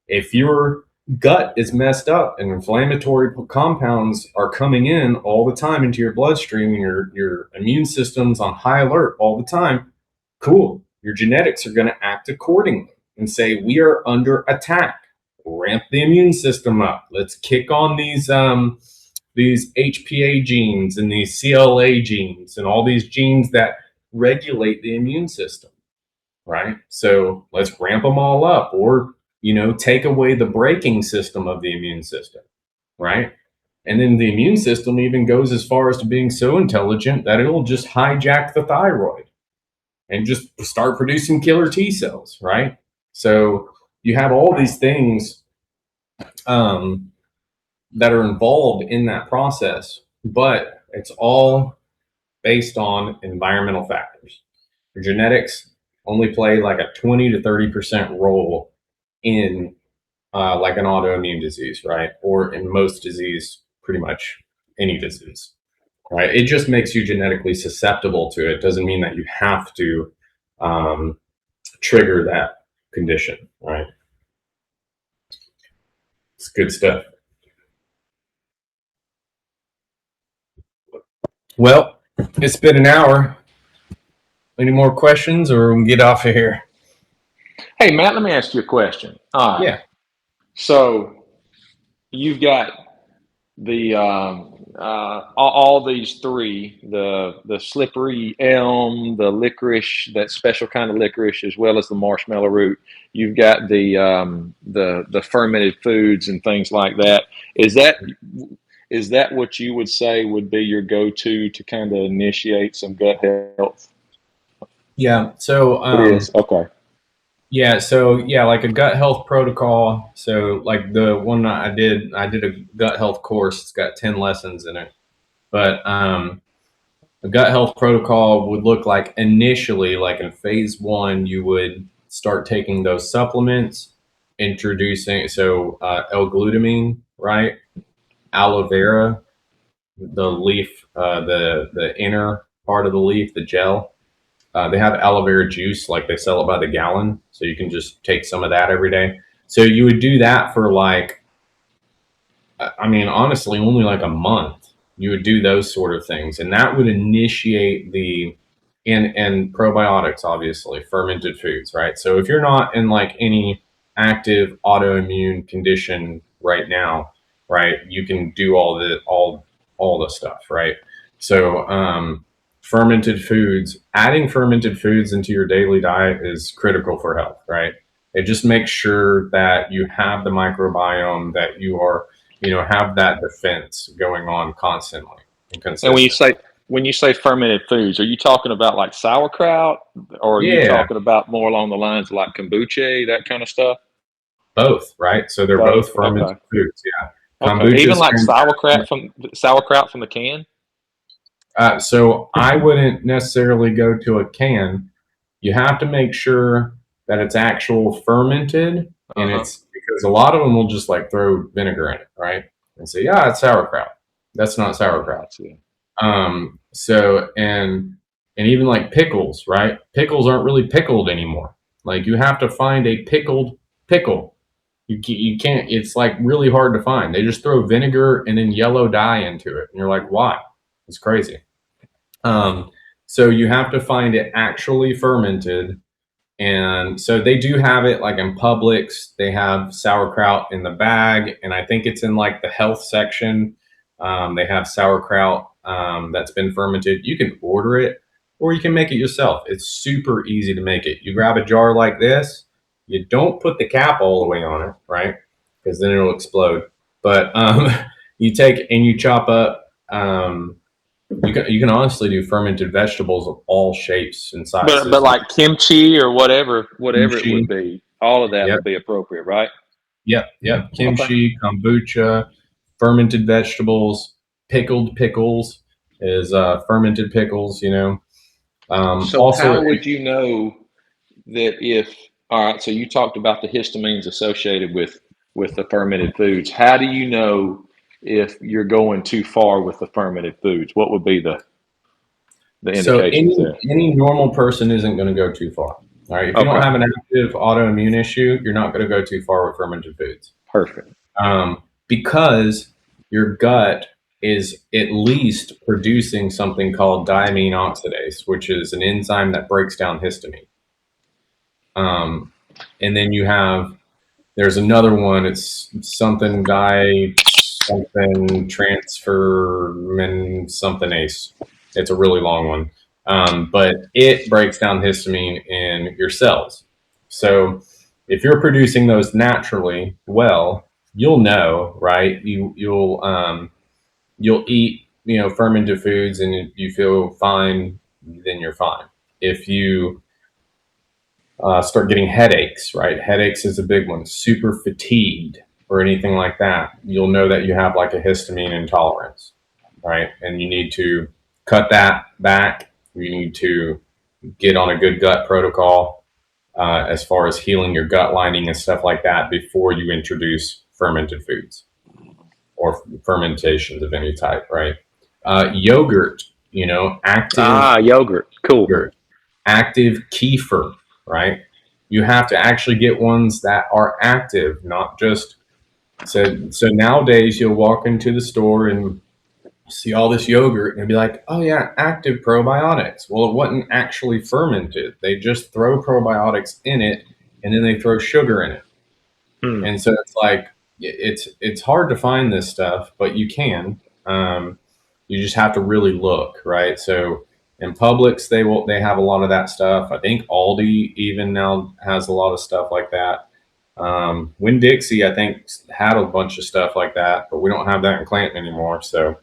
If your gut is messed up and inflammatory compounds are coming in all the time into your bloodstream and your immune system's on high alert all the time, cool. Your genetics are going to act accordingly and say, we are under attack. Ramp the immune system up. Let's kick on these HPA genes and these CLA genes and all these genes that regulate the immune system, right? So let's ramp them all up, or take away the braking system of the immune system, right? And then the immune system even goes as far as to being so intelligent that it'll just hijack the thyroid and just start producing killer T cells, right? So you have all these things that are involved in that process, but it's all based on environmental factors. Your genetics only play like a 20 to 30% role in like an autoimmune disease, right? Or in most disease, pretty much any disease, right? It just makes you genetically susceptible to it. Doesn't mean that you have to trigger that condition, right? It's good stuff. Well, it's been an hour. Any more questions, or we can get off of here? Hey, Matt, let me ask you a question. All right. Yeah. So you've got the all these three, the slippery elm, the licorice, that special kind of licorice, as well as the marshmallow root. You've got the fermented foods and things like that. Is that what you would say would be your go-to to kind of initiate some gut health? Yeah. So It is. Okay. yeah. So yeah, like a gut health protocol. So like the one I did a gut health course. It's got 10 lessons in it. But a gut health protocol would look like initially, like in phase 1, you would start taking those supplements, introducing L-glutamine, right? Aloe vera, the leaf, the inner part of the leaf, the gel. They have aloe vera juice, like they sell it by the gallon, so you can just take some of that every day. So you would do that for like, I mean, honestly, only like a month. You would do those sort of things, and that would initiate and probiotics, obviously, fermented foods, right? So if you're not in like any active autoimmune condition right now, right, you can do all the stuff, right? So fermented foods, adding fermented foods into your daily diet is critical for health, right? It just makes sure that you have the microbiome, that you are, have that defense going on constantly and And consistently. when you say fermented foods, are you talking about like sauerkraut, or are you Yeah, talking about more along the lines of like kombucha, that kind of stuff? both, right? So they're Both. both fermented Okay. foods. Yeah, Okay. kombucha Even is like fantastic. sauerkraut from the can. So I wouldn't necessarily go to a can. You have to make sure that it's actual fermented, Uh and huh. it's because a lot of them will just like throw vinegar in it, right? And say, yeah, it's sauerkraut. That's not sauerkraut. Gotcha. So and even like pickles, right? Pickles aren't really pickled anymore. Like you have to find a pickled pickle. You can't. It's like really hard to find. They just throw vinegar and then yellow dye into it, and you're like, why? It's crazy. Um, so you have to find it actually fermented, and so they do have it like in Publix. They have sauerkraut in the bag, and I think it's in like the health section. They have sauerkraut that's been fermented. You can order it, or you can make it yourself. It's super easy to make it. You grab a jar like this. You don't put the cap all the way on it, right? Because then it'll explode. But you take and you chop up. You can honestly do fermented vegetables of all shapes and But sizes. like kimchi or whatever it would Kimchi. be, all of that Yep. would be appropriate, right? Yep. Okay. Kimchi, kombucha, fermented vegetables, pickled pickles is fermented pickles. So Also, how would you know that if, all right, so you talked about the histamines associated with the fermented foods. How do you know if you're going too far with the fermented foods? What would be the so indications any there? any normal person isn't going to go too far. All right, if you don't Okay, have an active autoimmune issue, you're not going to go too far with fermented foods. perfect. Because your gut is at least producing something called diamine oxidase, which is an enzyme that breaks down histamine. And then there's another one. It's something something transfermin something ace. It's a really long one. but it breaks down histamine in your cells. So if you're producing those naturally well, you'll know, right? You'll eat, fermented foods, and you feel fine, then you're fine. If you start getting headaches, right? Headaches is a big one. Super fatigued or anything like that, you'll know that you have like a histamine intolerance, right? And you need to cut that back. You need to get on a good gut protocol as far as healing your gut lining and stuff like that before you introduce fermented foods or fermentations of any type, right? Yogurt, active Yogurt. Cool. yogurt, active kefir, right? You have to actually get ones that are active, not just so nowadays you'll walk into the store and see all this yogurt and be like, oh yeah, active probiotics. Well, it wasn't actually fermented. They just throw probiotics in it and then they throw sugar in it. And so it's like it's hard to find this stuff, but you can. You just have to really look, right? So in Publix, they have a lot of that stuff. I think Aldi even now has a lot of stuff like that. Winn-Dixie, I think, had a bunch of stuff like that, but we don't have that in Clanton anymore. So,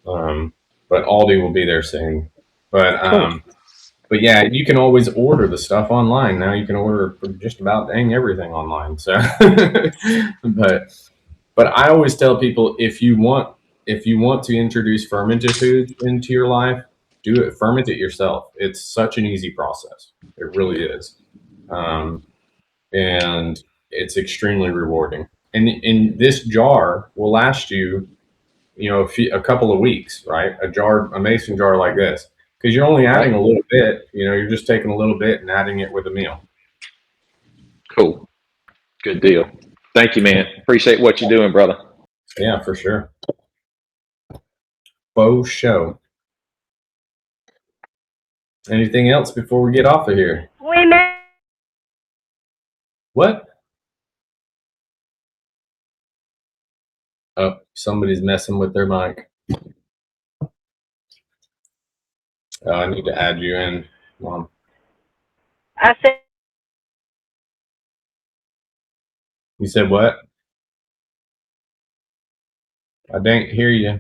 but Aldi will be there soon. But yeah, you can always order the stuff online now. You can order just about dang everything online. So, but I always tell people if you want to introduce fermented foods into your life, do it. Ferment it yourself. It's such an easy process. It really is, and it's extremely rewarding. And in this jar will last you, a couple of weeks, right? A mason jar like this. Because you're only adding a little bit, you're just taking a little bit and adding it with a meal. Cool. Good deal. Thank you, man. Appreciate what you're doing, brother. Yeah, for sure. Faux show. Anything else before we get off of here? What? Oh, somebody's messing with their mic. Oh, I need to add you in, Mom. I said, You said what? I didn't hear you.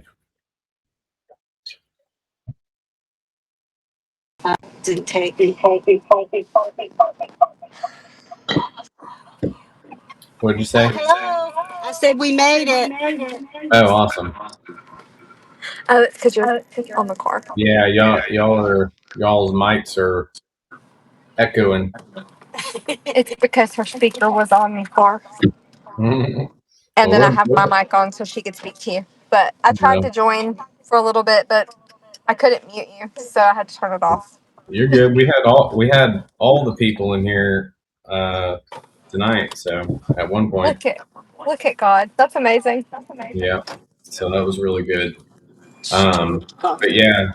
What'd you say? hello. I said we made it. Oh, awesome. Oh, it's because you're on the car. Yeah, y'all's mics are echoing. It's because her speaker was on the car. Mhm. And Well, then I have my mic on so she could speak to you. But I tried to join for a little bit, but I couldn't mute you, so I had to turn it off. You're good. We had all the people in here tonight. So at one point, Look at God. That's amazing. yeah. So that was really good. But yeah.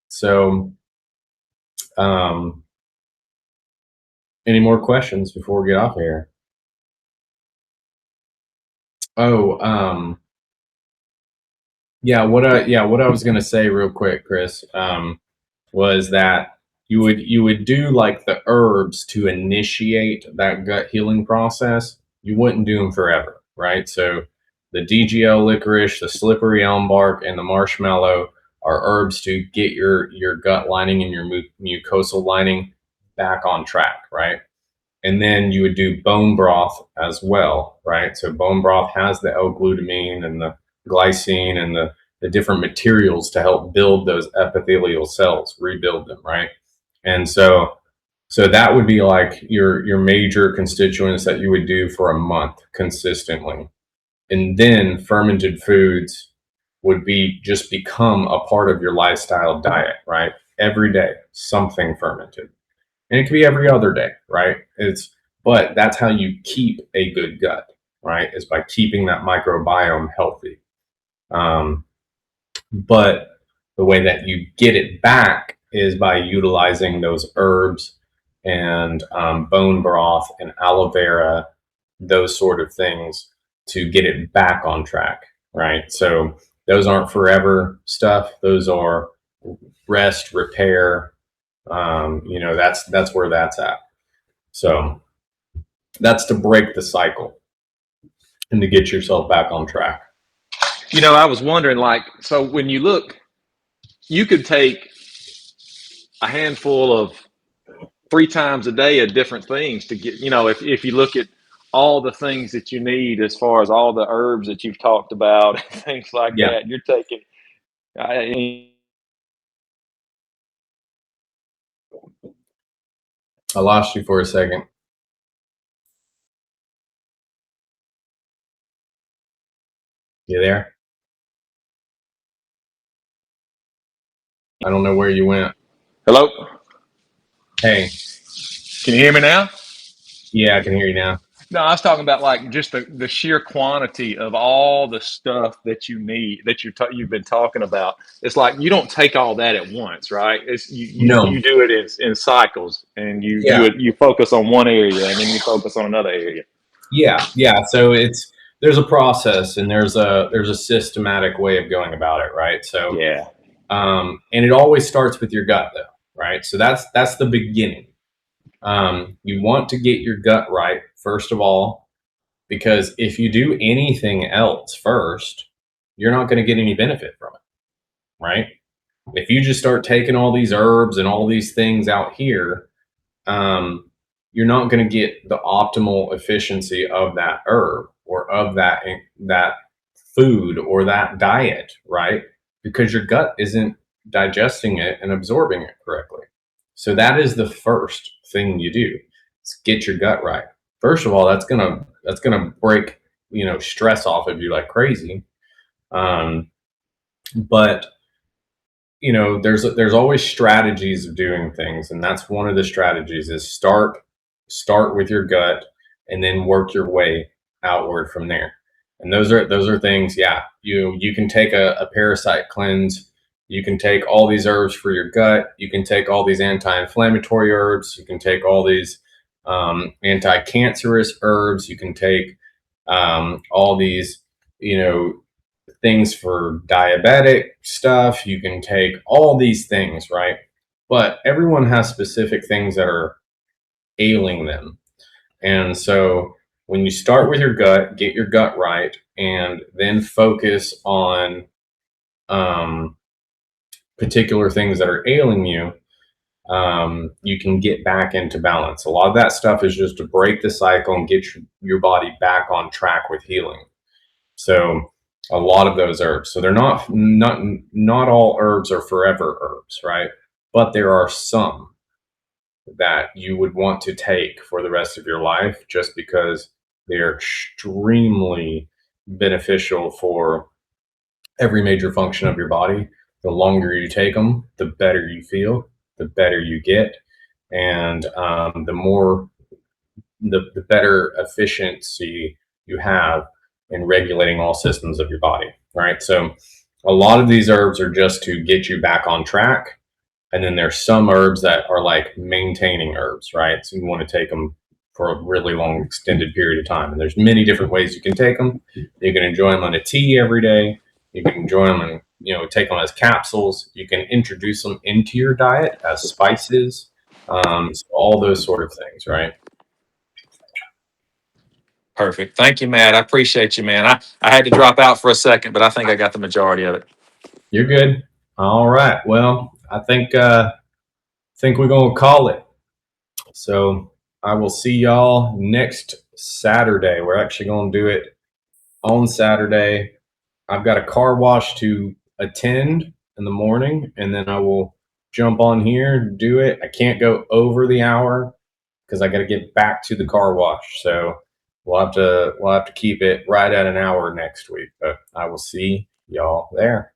So, any more questions before we get off here? Oh, yeah. What I was gonna say real quick, Chris, was that you would do like the herbs to initiate that gut healing process. You wouldn't do them forever, right? So the DGL licorice, the slippery elm bark, and the marshmallow are herbs to get your gut lining and your mucosal lining back on track, right? And then you would do bone broth as well, right? So bone broth has the L-glutamine and the glycine and the different materials to help build those epithelial cells, rebuild them, right? And so that would be like your major constituents that you would do for a month consistently. And then fermented foods would just become a part of your lifestyle diet, right? Every day, something fermented. And it could be every other day, right? But that's how you keep a good gut, right? Is by keeping that microbiome healthy. But the way that you get it back is by utilizing those herbs and bone broth and aloe vera, those sort of things to get it back on track, right? So those aren't forever stuff. Those are rest, repair. That's where that's at. So that's to break the cycle and to get yourself back on track. I was wondering, so when you look, you could take a handful of 3 times a day of different things to get, if you look at all the things that you need as far as all the herbs that you've talked about, things like Yeah. that, you're taking. I lost you for a second. You there? I don't know where you went. Hello? Hey. Can you hear me now? Yeah, I can hear you now. No, I was talking about just the sheer quantity of all the stuff that you need, that you've been talking about. It's like you don't take all that at once, right? It's No. you do it in cycles, and Yeah. you focus on one area, and then you focus on another area. Yeah. So there's a process, and there's a systematic way of going about it, right? So Yeah. and it always starts with your gut, though, right? So that's the beginning. You want to get your gut right first of all, because if you do anything else first, you're not going to get any benefit from it, right? If you just start taking all these herbs and all these things out here, you're not going to get the optimal efficiency of that herb or of that food or that diet, right? Because your gut isn't digesting it and absorbing it correctly. So that is the first thing you do. Is get your gut right. First of all, that's gonna break stress off of you like crazy. But there's always strategies of doing things, and that's one of the strategies is start with your gut and then work your way outward from there. And those are things, yeah. You can take a parasite cleanse. You can take all these herbs for your gut. You can take all these anti-inflammatory herbs. You can take all these anti-cancerous herbs. You can take all these, things for diabetic stuff. You can take all these things, right? But everyone has specific things that are ailing them. And so when you start with your gut, get your gut right, and then focus on particular things that are ailing you, you can get back into balance. A lot of that stuff is just to break the cycle and get your body back on track with healing. So a lot of those herbs. So they're not all herbs are forever herbs, right? But there are some that you would want to take for the rest of your life just because they are extremely beneficial for every major function of your body. The longer you take them, the better you feel, the better you get, and the better efficiency you have in regulating all systems of your body, right? So a lot of these herbs are just to get you back on track. And then there's some herbs that are like maintaining herbs, right? So you want to take them for a really long extended period of time. And there's many different ways you can take them. You can enjoy them on a tea every day. You can enjoy them and, take them as capsules. You can introduce them into your diet as spices. So all those sort of things, right? Perfect. Thank you, Matt. I appreciate you, man. I had to drop out for a second, but I think I got the majority of it. You're good. All right. Well, I think we're gonna call it. So I will see y'all next Saturday. We're actually gonna do it on Saturday. I've got a car wash to attend in the morning, and then I will jump on here, do it. I can't go over the hour because I got to get back to the car wash. So we'll have to keep it right at an hour next week. But I will see y'all there.